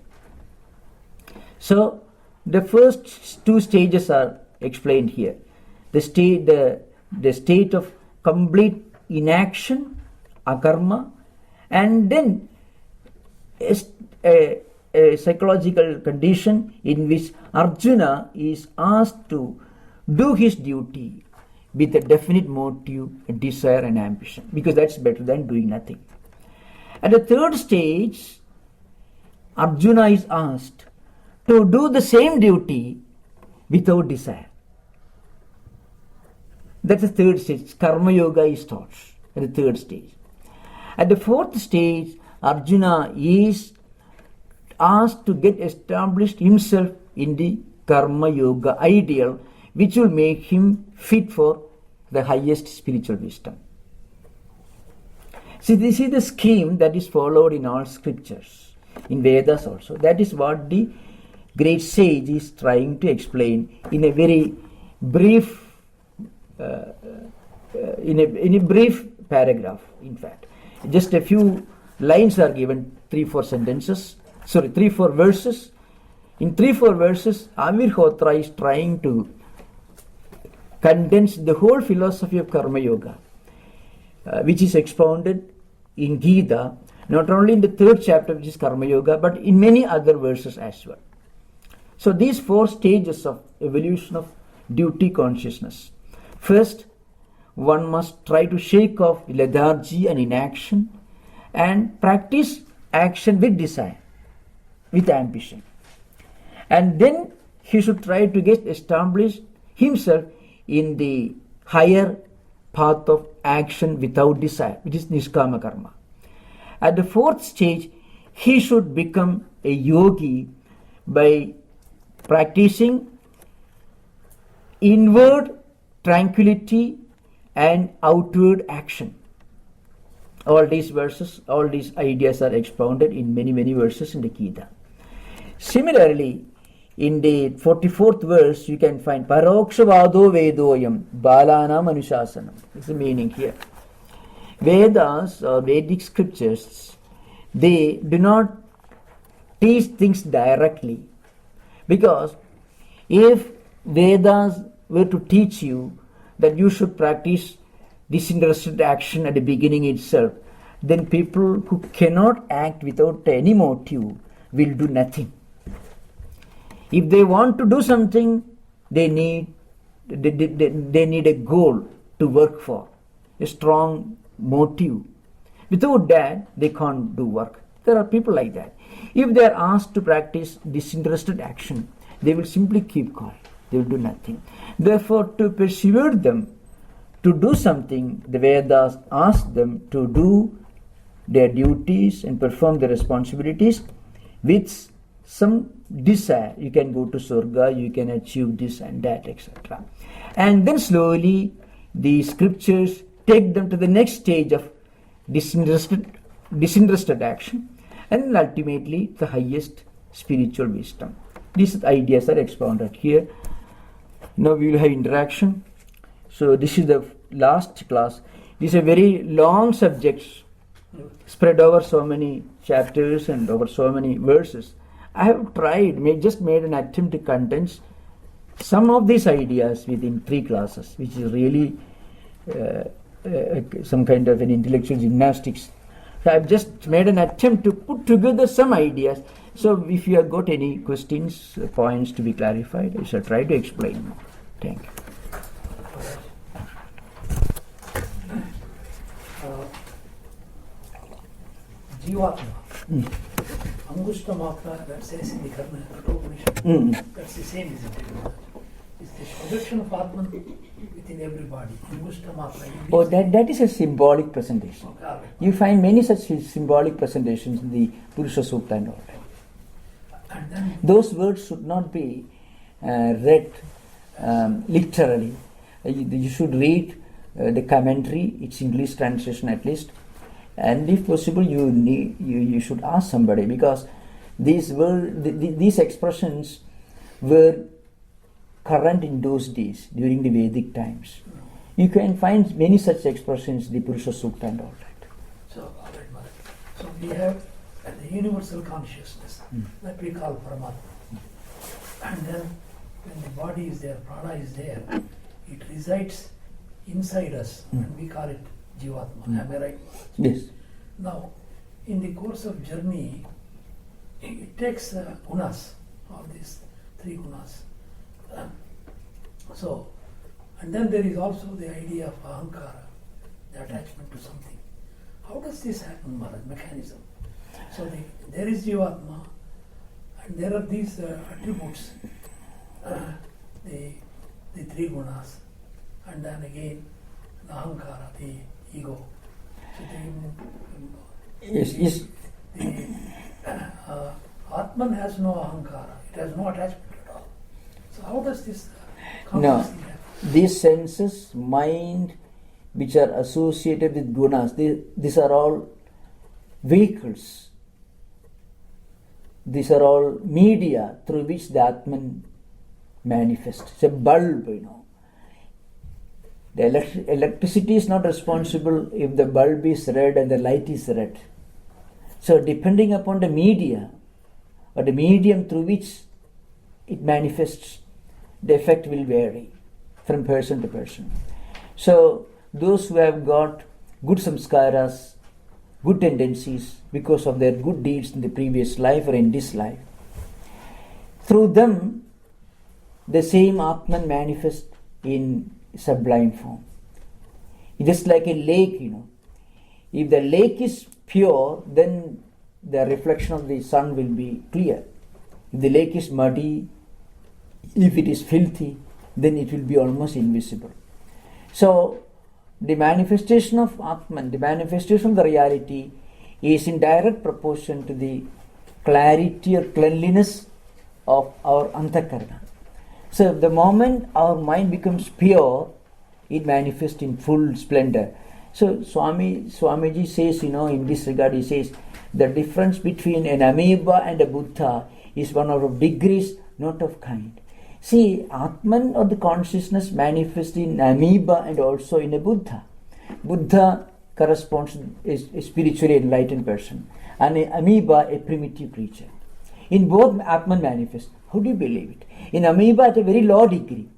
[SPEAKER 1] So the first 2 stages are explained here. The state of complete inaction, akarma, and then a psychological condition in which Arjuna is asked to do his duty with a definite motive, desire and ambition, because that's better than doing nothing. At the 3rd stage, Arjuna is asked to do the same duty without desire. That's the 3rd stage. Karma yoga is taught at the 3rd stage. At the 4th stage, Arjuna is asked to get established himself in the karma yoga ideal, which will make him fit for the highest spiritual wisdom. See, this is the scheme that is followed in all scriptures, in Vedas also. That is what the great sage is trying to explain in a very brief brief paragraph. In fact, just a few lines are given, 3-4 verses. In 3-4 verses, Amirhotra is trying to condense the whole philosophy of karma yoga, which is expounded in Gita, not only in the 3rd chapter, which is karma yoga, but in many other verses as well. So these 4 stages of evolution of duty consciousness. First, one must try to shake off lethargy and inaction and practice action with desire, with ambition. And then he should try to get established himself in the higher path of action without desire, which is Nishkama Karma. At the 4th stage, he should become a yogi by practicing inward tranquility and outward action. All these verses, all these ideas are expounded in many, many verses in the Gita. Similarly, in the 44th verse, you can find Parokshvado Vedoyam Balanam Anushasanam. It's the meaning here. Vedas or Vedic scriptures, they do not teach things directly, because if Vedas were to teach you that you should practice disinterested action at the beginning itself, then people who cannot act without any motive will do nothing. If they want to do something, they need a goal to work for, a strong motive. Without that, they can't do work. There are people like that. If they are asked to practice disinterested action, they will simply keep quiet. They will do nothing. Therefore, to persuade them to do something, the Vedas ask them to do their duties and perform their responsibilities with some desire. You can go to Swarga, you can achieve this and that, etc. And then slowly the scriptures take them to the next stage of disinterested action, and ultimately the highest spiritual wisdom. These ideas are expounded here. Now we will have interaction. So this is the last class. These are very long subjects spread over so many chapters and over so many verses. I have just made an attempt to condense some of these ideas within 3 classes, which is really some kind of an intellectual gymnastics. So I've just made an attempt to put together some ideas. So if you have got any questions, points to be clarified, I shall try to explain more. Thank you.
[SPEAKER 2] Jivatma. Angushta Matra, that says in the Karna Upanishad, that's the same, isn't it? It's the projection of Atman within everybody. Angushta Matra.
[SPEAKER 1] Oh, that is a symbolic presentation.
[SPEAKER 2] Okay.
[SPEAKER 1] You find many such symbolic presentations in the Purusha Sukta and all that.
[SPEAKER 2] And then
[SPEAKER 1] those words should not be read literally. You should read the commentary, its English translation at least, and if possible you should ask somebody, because these expressions were current in those days during the Vedic times. You can find many such expressions in the Purusha Sukta and all that.
[SPEAKER 2] So we have the universal consciousness that we call Paramatma. And then when the body is there, prana is there, it resides inside us and we call it Jivatma. Am I right?
[SPEAKER 1] Yes.
[SPEAKER 2] Now, in the course of journey, it takes gunas, all these 3 gunas. And then there is also the idea of ahankara, the attachment to something. How does this happen, Maharaj? Mechanism. So there is Jivatma, and there are these attributes, the 3 gunas, and then again the ahankara, the ego.
[SPEAKER 1] Yes.
[SPEAKER 2] Atman has no ahankara, it has no attachment at all. So how does this
[SPEAKER 1] No,
[SPEAKER 2] happen?
[SPEAKER 1] these senses, mind, which are associated with gunas, these are all vehicles. These are all media through which the Atman manifests. It's a bulb, The electricity is not responsible if the bulb is red and the light is red. So depending upon the media or the medium through which it manifests, the effect will vary from person to person. So those who have got good samskaras, good tendencies because of their good deeds in the previous life or in this life, through them the same Atman manifests in sublime form. It is like a lake, If the lake is pure, then the reflection of the sun will be clear. If the lake is muddy, if it is filthy, then it will be almost invisible. So the manifestation of Atman, the manifestation of the reality, is in direct proportion to the clarity or cleanliness of our antakarana. So the moment our mind becomes pure, it manifests in full splendor. So Swamiji says, in this regard, he says, the difference between an amoeba and a Buddha is one of degrees, not of kind. See, Atman or the consciousness manifests in amoeba and also in a Buddha. Buddha corresponds to a spiritually enlightened person, and an amoeba a primitive creature. In both, Atman manifests. How do you believe it? In amoeba at a very low degree,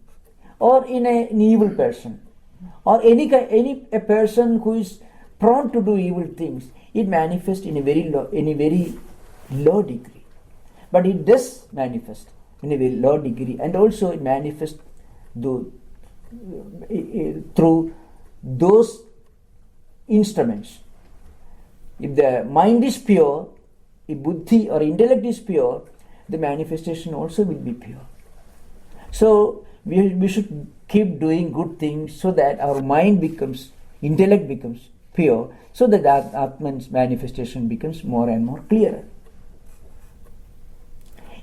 [SPEAKER 1] or in an evil person. or a person who is prone to do evil things, it manifests in a very low degree. But it does manifest in a very low degree, and also it manifests through those instruments. If the mind is pure, if buddhi or intellect is pure, the manifestation also will be pure. So we should keep doing good things so that our intellect becomes pure, so that Atman's manifestation becomes more and more clearer.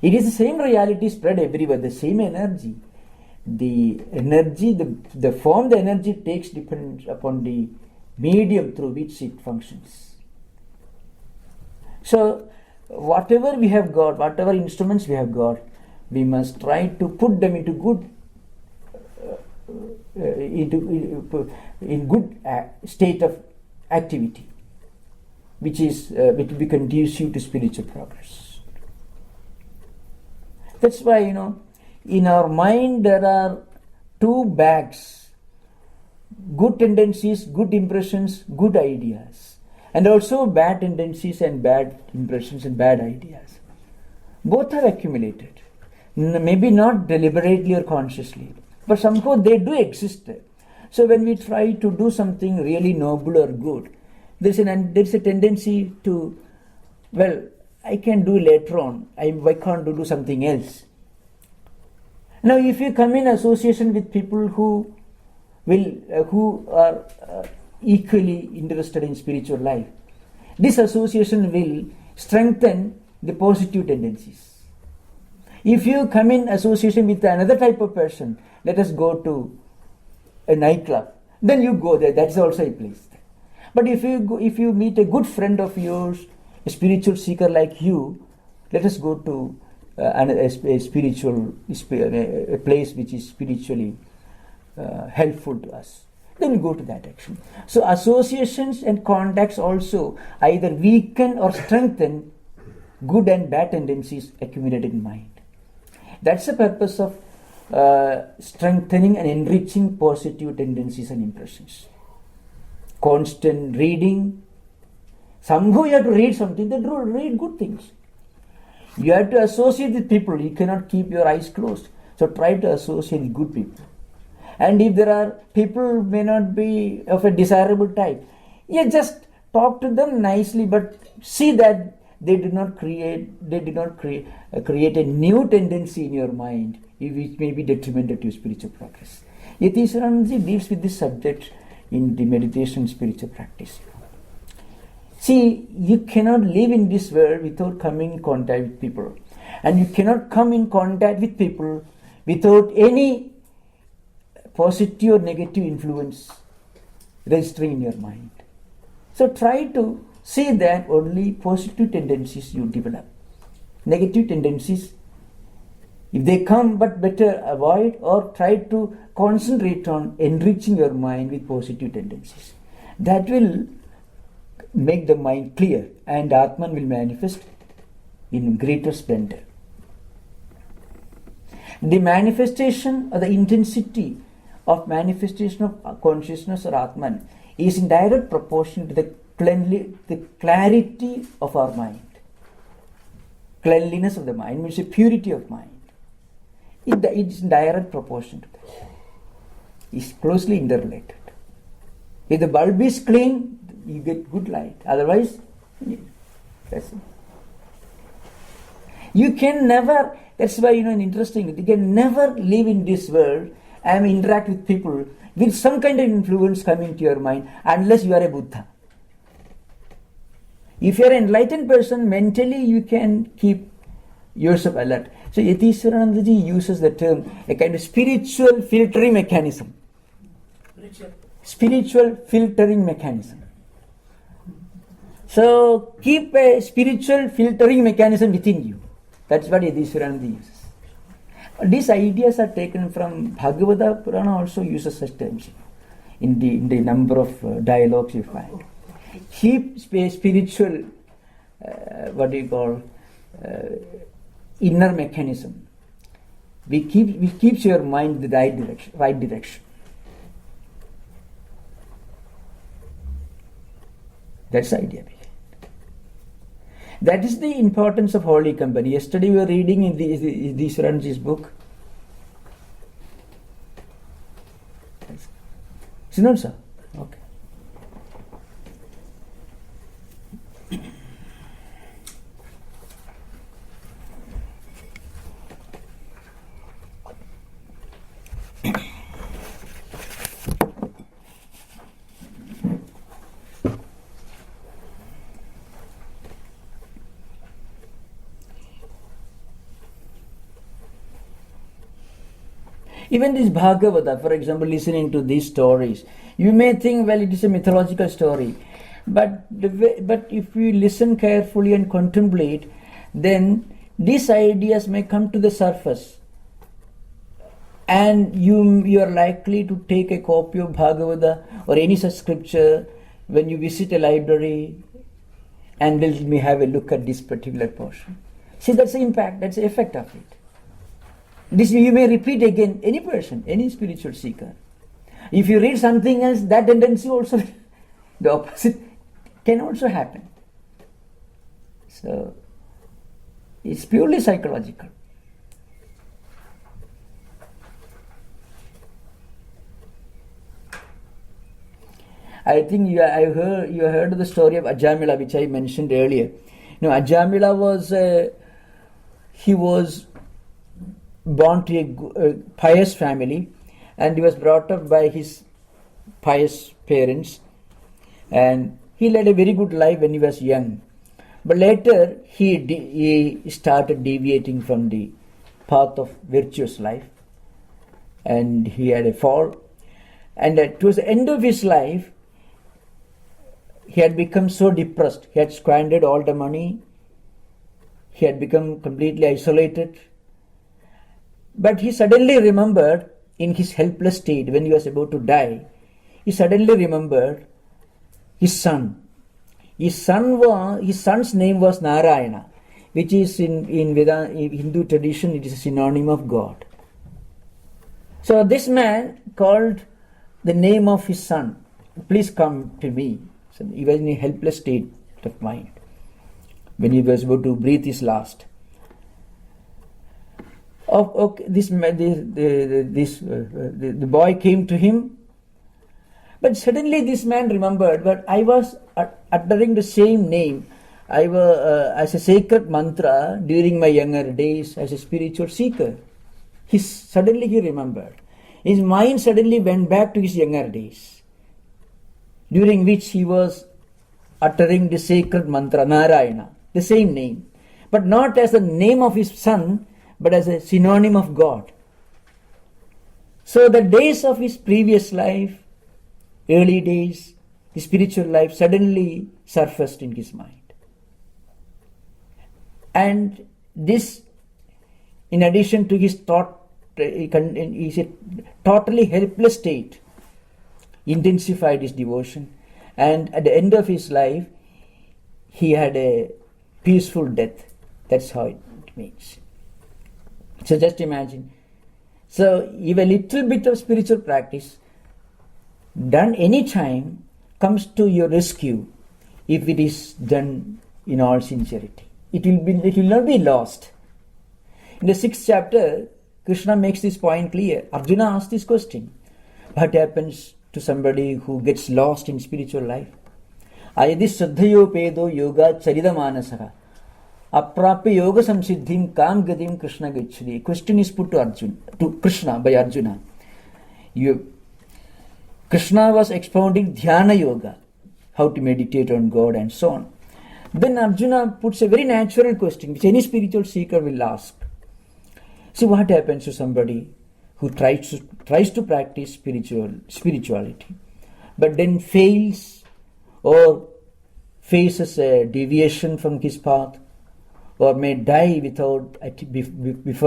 [SPEAKER 1] It is the same reality spread everywhere, the same energy. The form the energy takes depends upon the medium through which it functions. So whatever we have got, whatever instruments we have got, we must try to put them into good state of activity, which will be conducive to spiritual progress. That's why, in our mind there are two bags: good tendencies, good impressions, good ideas, and also bad tendencies and bad impressions and bad ideas. Both have accumulated, maybe not deliberately or consciously, but somehow they do exist there. So when we try to do something really noble or good, there's a tendency to, I can do later on, why can't I do something else? Now if you come in association with people who are equally interested in spiritual life, this association will strengthen the positive tendencies. If you come in association with another type of person, let us go to a nightclub, then you go there, that's also a place. But if you meet a good friend of yours, a spiritual seeker like you, let us go to a place which is spiritually helpful to us, then we go to that action. So associations and contacts also either weaken or strengthen good and bad tendencies accumulated in mind. That's the purpose of strengthening and enriching positive tendencies and impressions. Constant reading. Somehow you have to read something, then read good things. You have to associate with people. You cannot keep your eyes closed. So try to associate with good people. And if there are people may not be of a desirable type, just talk to them nicely, but see that they did not create a new tendency in your mind, which may be detrimental to your spiritual progress. Yatishwaranandaji deals with this subject in the meditation spiritual practice. See, you cannot live in this world without coming in contact with people. And you cannot come in contact with people without any positive or negative influence registering in your mind. So try to see that only positive tendencies you develop. Negative tendencies, if they come, but better avoid, or try to concentrate on enriching your mind with positive tendencies. That will make the mind clear, and Atman will manifest in greater splendor. The manifestation or the intensity of manifestation of consciousness or Atman is in direct proportion to the clarity of our mind. Cleanliness of the mind means the purity of mind. It is in direct proportion to that. It's closely interrelated. If the bulb is clean, you get good light. Otherwise, that's it. You can never, that's why, interesting, you can never live in this world and interact with people with some kind of influence coming to your mind unless you are a Buddha. If you are an enlightened person, mentally you can keep yourself alert. So Yatishwaranandaji uses the term, a kind of spiritual filtering mechanism. Spiritual filtering mechanism. So keep a spiritual filtering mechanism within you. That's what Yatishwaranandaji uses. These ideas are taken from Bhagavata Purana, also uses such terms in the number of dialogues you find. Keep spiritual, inner mechanism. We keeps your mind in the right direction. That's the idea. That is the importance of holy company. Yesterday we were reading in Iswaranji's book. Is it not, sir? Okay. Even this Bhagavata, for example, listening to these stories, you may think, well, it is a mythological story. But if you listen carefully and contemplate, then these ideas may come to the surface. And you are likely to take a copy of Bhagavata or any such scripture when you visit a library and let me have a look at this particular portion. See, that's the impact, that's the effect of it. This you may repeat again, any person, any spiritual seeker. If you read something else, that tendency also, the opposite can also happen. So, it's purely psychological. I think you heard the story of Ajamila, which I mentioned earlier. Ajamila was born to a pious family, and he was brought up by his pious parents, and he led a very good life when he was young. But later he started deviating from the path of virtuous life, and he had a fall, and towards the end of his life he had become so depressed. He had squandered all the money, he had become completely isolated. But he suddenly remembered, in his helpless state when he was about to die, he suddenly remembered his son. His son's name was Narayana, which is in Hindu tradition, it is a synonym of God. So this man called the name of his son, please come to me. So he was in a helpless state of mind when he was about to breathe his last. The boy came to him, but suddenly this man remembered, but I was uttering the same name as a sacred mantra during my younger days as a spiritual seeker. Suddenly he remembered. His mind suddenly went back to his younger days, during which he was uttering the sacred mantra Narayana, the same name, but not as the name of his son, but as a synonym of God. So the days of his previous life, early days, his spiritual life suddenly surfaced in his mind. And this, in addition to his totally helpless state, intensified his devotion, and at the end of his life, he had a peaceful death. That's how it means. So just imagine. So if a little bit of spiritual practice done any time comes to your rescue, if it is done in all sincerity, it will not be lost. In the 6th chapter, Krishna makes this point clear. Arjuna asked this question: what happens to somebody who gets lost in spiritual life? Ayadi saddhayo pedo yoga charida manasaka Aprapya yoga samsiddhim kam gadim Krishna gachadi. Question is put to Krishna by Arjuna. Krishna was expounding dhyana yoga, how to meditate on God and so on. Then Arjuna puts a very natural question which any spiritual seeker will ask. See, what happens to somebody who tries to practice spirituality, but then fails or faces a deviation from his path, or may die before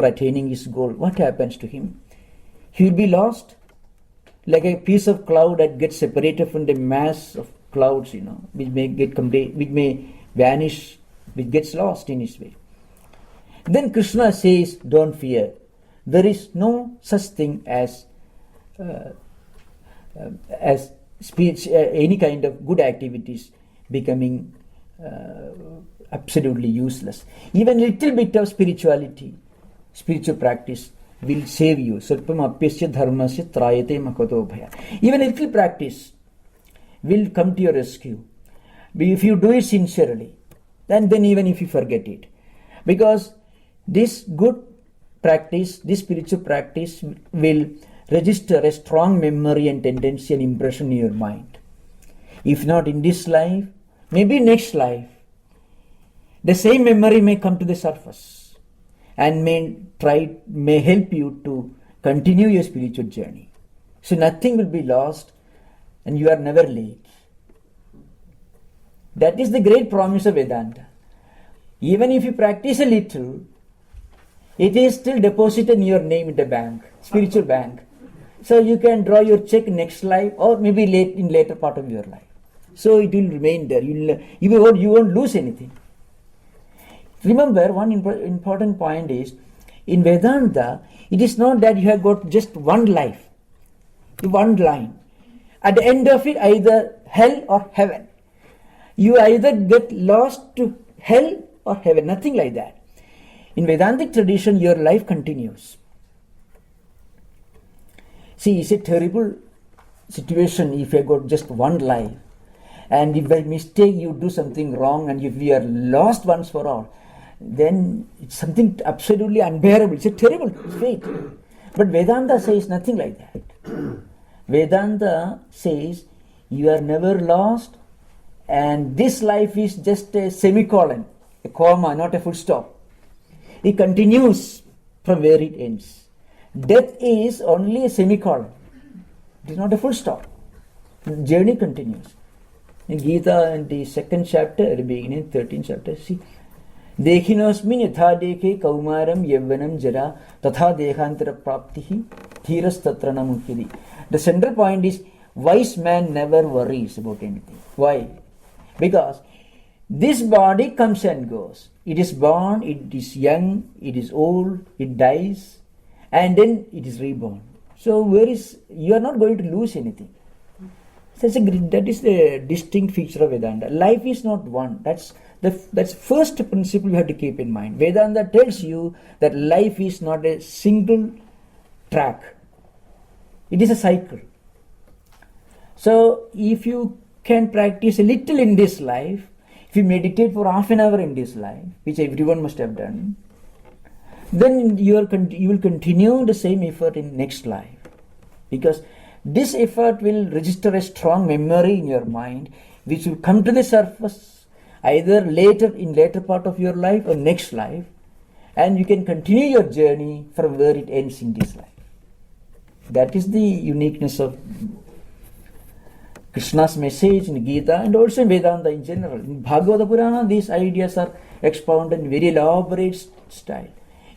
[SPEAKER 1] attaining his goal? What happens to him? He will be lost, like a piece of cloud that gets separated from the mass of clouds, which may vanish, which gets lost in his way. Then Krishna says, don't fear. There is no such thing as speech, any kind of good activities becoming absolutely useless. Even little bit of spirituality, spiritual practice will save you. Sarpam apyasya dharmasya trayate makato bhaya. Even little practice will come to your rescue. If you do it sincerely, then even if you forget it. Because this good practice, this spiritual practice will register a strong memory and tendency and impression in your mind. If not in this life, maybe next life, the same memory may come to the surface and may help you to continue your spiritual journey. So nothing will be lost and you are never late. That is the great promise of Vedanta. Even if you practice a little, it is still deposited in your name in the bank, spiritual bank. So you can draw your check next life or maybe in later part of your life. So it will remain there. You won't lose anything. Remember, one important point is, in Vedanta, it is not that you have got just one life, one line. At the end of it, either hell or heaven. You either get lost to hell or heaven, nothing like that. In Vedantic tradition, your life continues. See, it's a terrible situation if you have got just one life. And if by mistake you do something wrong and if we are lost once for all, then it's something absolutely unbearable. It's a terrible fate. But Vedanta says nothing like that. Vedanta says you are never lost and this life is just a semicolon, a comma, not a full stop. It continues from where it ends. Death is only a semicolon. It is not a full stop. The journey continues. In Gita, in the second chapter, at the beginning, 13th chapter, see, Dekhinosmin yatha dekhe kaumaram yavvanam jara tatha dekhantara praptihi dhiras tatrana muhyadi. The central point is, wise man never worries about anything. Why? Because this body comes and goes. It is born, it is young, it is old, it dies, and then it is reborn. So you are not going to lose anything. That is the distinct feature of Vedanta. Life is not one. That's first principle you have to keep in mind. Vedanta tells you that life is not a single track. It is a cycle. So if you can practice a little in this life, if you meditate for half an hour in this life, which everyone must have done, then you will continue the same effort in next life. Because this effort will register a strong memory in your mind, which will come to the surface either in later part of your life or next life, and you can continue your journey from where it ends in this life. That is the uniqueness of Krishna's message in Gita and also in Vedanta in general. In Bhagavata Purana, these ideas are expounded in very elaborate style,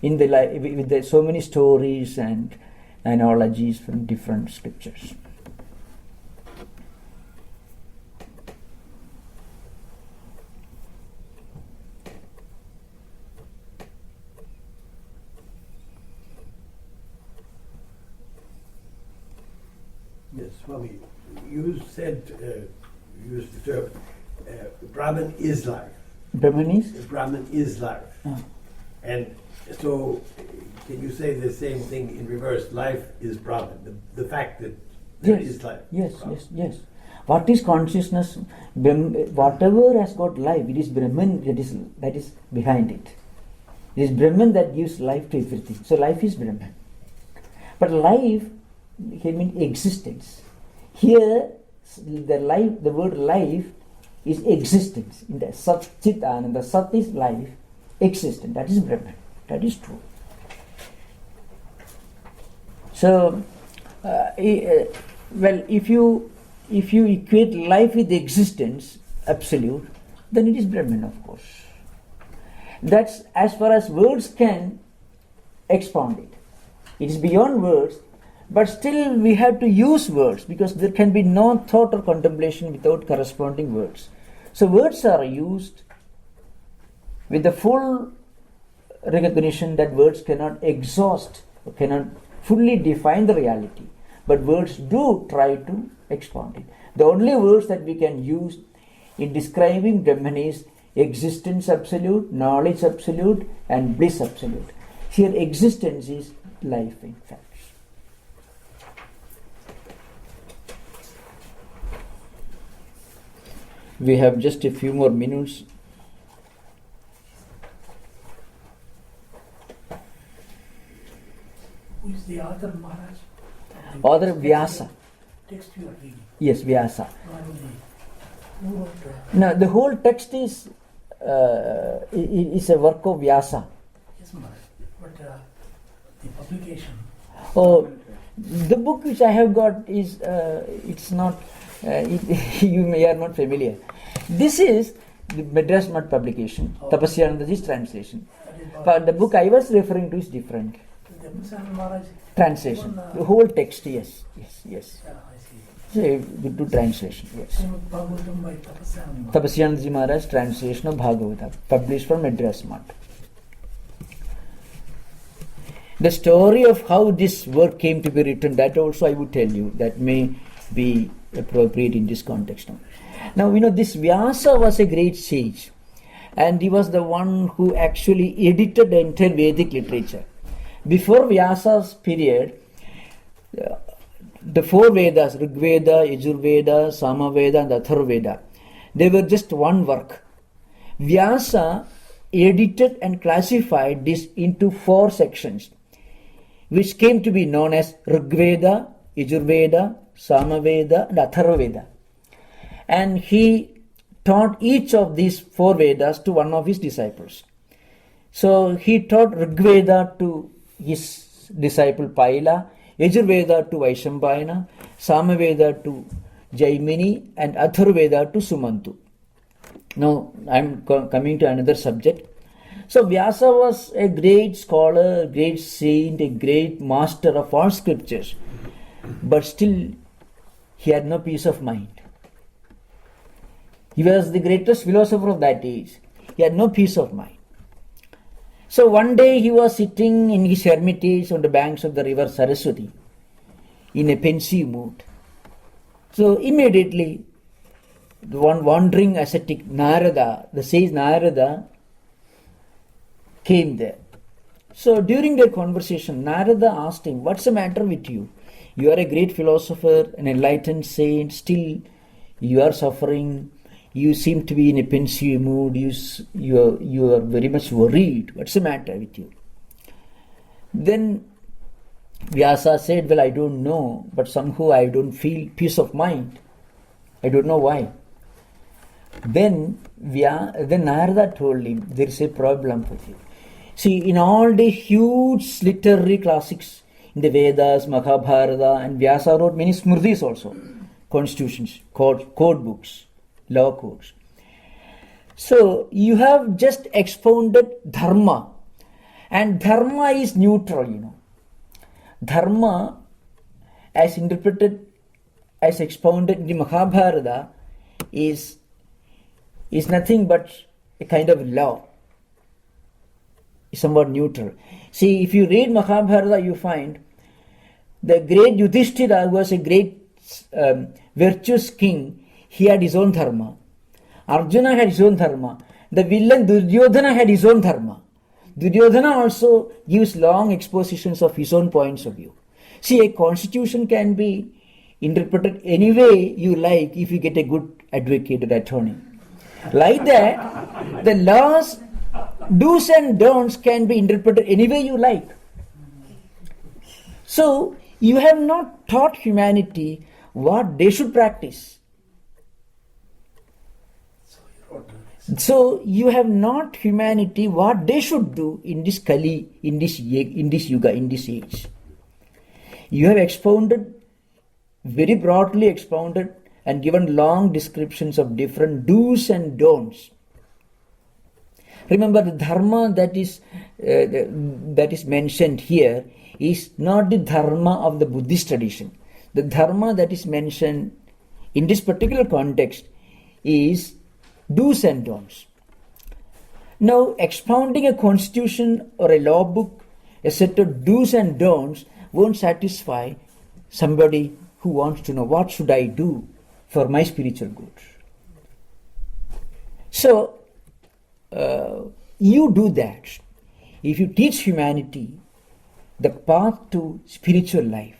[SPEAKER 1] with so many stories and analogies from different scriptures.
[SPEAKER 3] Yes, Swami, you said, you used the term, Brahman is life.
[SPEAKER 1] Brahman
[SPEAKER 3] is life.
[SPEAKER 1] Oh.
[SPEAKER 3] And so, can you say the same thing in reverse? Life is Brahman. The fact that there is life.
[SPEAKER 1] Yes. What is consciousness? Whatever has got life, it is Brahman that is behind it. It is Brahman that gives life to everything. So life is Brahman. But life, here means existence. Here, the word life is existence. In the Sat Chit Ananda, Sat is life, existence. That is Brahman. That is true. So, if you equate life with existence, absolute, then it is Brahman, of course. That's as far as words can expound it. It is beyond words, but still we have to use words because there can be no thought or contemplation without corresponding words. So words are used with the full recognition that words cannot exhaust or cannot fully define the reality, but words do try to expound it. The only words that we can use in describing Brahman is existence absolute, knowledge absolute, and bliss absolute. Here existence is life, in fact. We have just a few more minutes.
[SPEAKER 2] Who is the author, Maharaj?
[SPEAKER 1] Author Vyasa.
[SPEAKER 2] Text you are reading.
[SPEAKER 1] Yes, Vyasa.
[SPEAKER 2] Not only who wrote
[SPEAKER 1] Now, the whole text is a work of Vyasa.
[SPEAKER 2] yes, Maharaj. But the publication.
[SPEAKER 1] Oh, the book which I have got is it's not. You may are not familiar. This is the Madras Math publication.
[SPEAKER 2] Oh.
[SPEAKER 1] Tapasyananda's translation.
[SPEAKER 2] That is
[SPEAKER 1] But the book I was referring to is different.
[SPEAKER 2] The Tapasyananda Maharaj.
[SPEAKER 1] Translation.
[SPEAKER 2] One,
[SPEAKER 1] The whole text. Yes.
[SPEAKER 2] Yeah, I see.
[SPEAKER 1] So, we do translation. Yes.
[SPEAKER 2] Srimad Bhagavatam by Tapasyananda Maharaj.
[SPEAKER 1] Tapasyananda Maharaj translation of Bhagavatam, published from Madras Math. The story of how this work came to be written, that also I would tell you. That may be appropriate in this context. Now, this Vyasa was a great sage, and he was the one who actually edited the entire Vedic literature. Before Vyasa's period, the four Vedas, Rig Veda, Yajur Veda, Samaveda, and Atharvaveda, they were just one work. Vyasa edited and classified this into 4 sections, which came to be known as Rig Veda, Yajur Veda, Samaveda, and Atharvaveda. And he taught each of these 4 Vedas to one of his disciples. So he taught Rig Veda to his disciple Paila, Yajur Veda to Vaishambhayana, Samaveda to Jaimini, and Atharvaveda to Sumantu. Now I am coming to another subject. So Vyasa was a great scholar, a great saint, a great master of all scriptures, but still he had no peace of mind. He was the greatest philosopher of that age. He had no peace of mind. So one day he was sitting in his hermitage on the banks of the river Saraswati in a pensive mood. So immediately the one wandering ascetic Narada, the sage Narada, came there. So during their conversation, Narada asked him, "What's the matter with you? You are a great philosopher, an enlightened saint, still you are suffering. You seem to be in a pensive mood. You are very much worried. What's the matter with you?" Then Vyasa said, "Well, I don't know, but somehow I don't feel peace of mind. I don't know why." Then Narada told him, "There is a problem with you. See, in all the huge literary classics, in the Vedas, Mahabharata, and Vyasa wrote many Smritis also, constitutions, code books, law codes. So you have just expounded dharma, and dharma is neutral, Dharma, as interpreted, as expounded in the Mahabharata, is nothing but a kind of law. It's somewhat neutral. See, if you read Mahabharata, you find the great Yudhishthira, who was a great virtuous king, he had his own dharma. Arjuna had his own dharma. The villain Duryodhana had his own dharma. Duryodhana also gives long expositions of his own points of view. See, a constitution can be interpreted any way you like if you get a good advocate or attorney. Like that, the laws, do's and don'ts can be interpreted any way you like. So, you have not taught humanity what they should practice. So you have not humanity what they should do in this Kali, in this Yuga, in this age. You have expounded, very broadly expounded, and given long descriptions of different do's and don'ts. Remember, the dharma that is mentioned here is not the dharma of the Buddhist tradition. The dharma that is mentioned in this particular context is do's and don'ts. Now, expounding a constitution or a law book, a set of do's and don'ts won't satisfy somebody who wants to know what should I do for my spiritual good. So, you do that. If you teach humanity the path to spiritual life,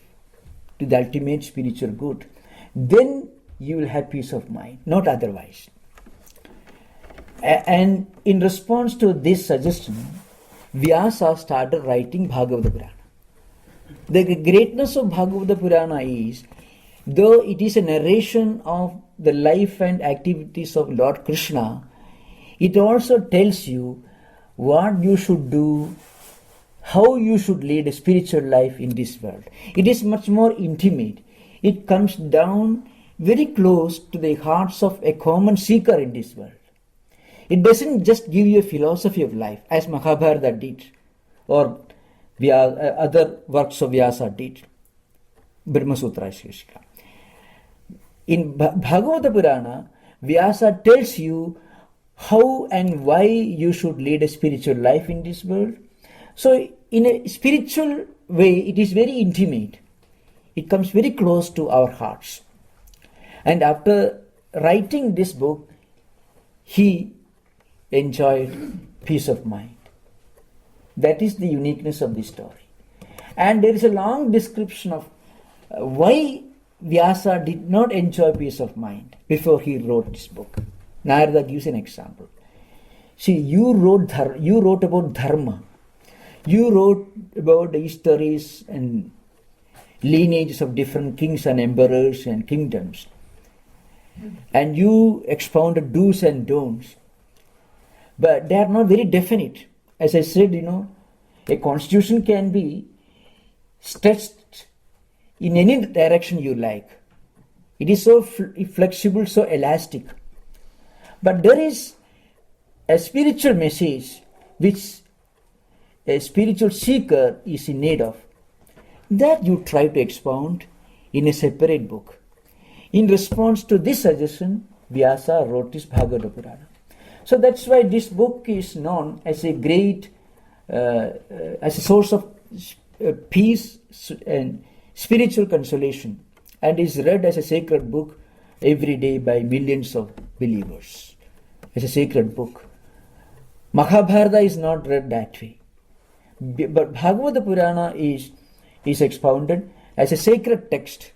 [SPEAKER 1] to the ultimate spiritual good, then you will have peace of mind, not otherwise. And in response to this suggestion, Vyasa started writing Bhagavata Purana. The greatness of Bhagavata Purana is, though it is a narration of the life and activities of Lord Krishna, it also tells you what you should do, how you should lead a spiritual life in this world. It is much more intimate. It comes down very close to the hearts of a common seeker in this world. It doesn't just give you a philosophy of life, as Mahabharata did, or other works of Vyasa did, Brahma Sutra, etc. In Bhagavata Purana, Vyasa tells you how and why you should lead a spiritual life in this world. So, in a spiritual way, it is very intimate. It comes very close to our hearts. And after writing this book, he enjoyed peace of mind. That is the uniqueness of this story. And there is a long description of why Vyasa did not enjoy peace of mind before he wrote this book. Narada gives an example. See, you wrote about dharma. You wrote about the histories and lineages of different kings and emperors and kingdoms. And you expounded do's and don'ts. But they are not very definite. As I said, a constitution can be stretched in any direction you like. It is so flexible, so elastic. But there is a spiritual message which a spiritual seeker is in need of. That you try to expound in a separate book. In response to this suggestion, Vyasa wrote this Bhagavata Purana. So that's why this book is known as a great, as a source of peace and spiritual consolation, and is read as a sacred book every day by millions of believers. As a sacred book. Mahabharata is not read that way. But Bhagavata Purana is expounded as a sacred text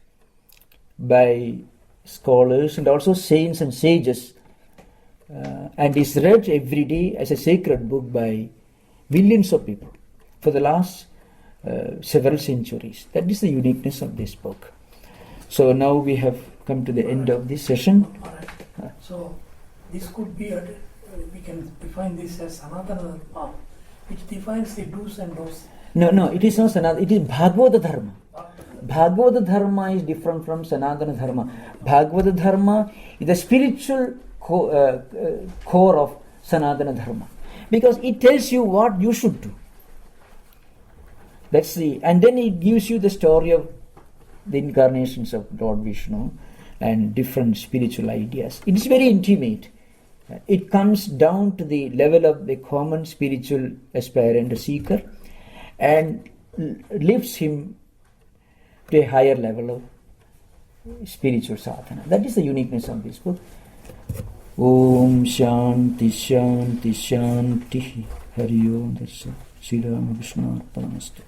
[SPEAKER 1] by scholars and also saints and sages, and is read every day as a sacred book by millions of people for the last several centuries. That is the uniqueness of this book. So now we have come to the end of this session.
[SPEAKER 2] All right. So this could be, we can define this as Sanatana Dharma, which defines the do's and don'ts.
[SPEAKER 1] No, it is not Sanatana, it is Bhagavata Dharma. Bhagavata Dharma is different from Sanatana Dharma. Bhagavata Dharma is the spiritual core of Sanatana Dharma, because it tells you what you should do. And then it gives you the story of the incarnations of Lord Vishnu and different spiritual ideas. It is very intimate. It comes down to the level of the common spiritual aspirant, a seeker, and lifts him to a higher level of spiritual sadhana. That is the uniqueness of this book. Om Shanti Shanti Shanti Hari Om Darshan Sri Rama Vishnu Arpanamastu.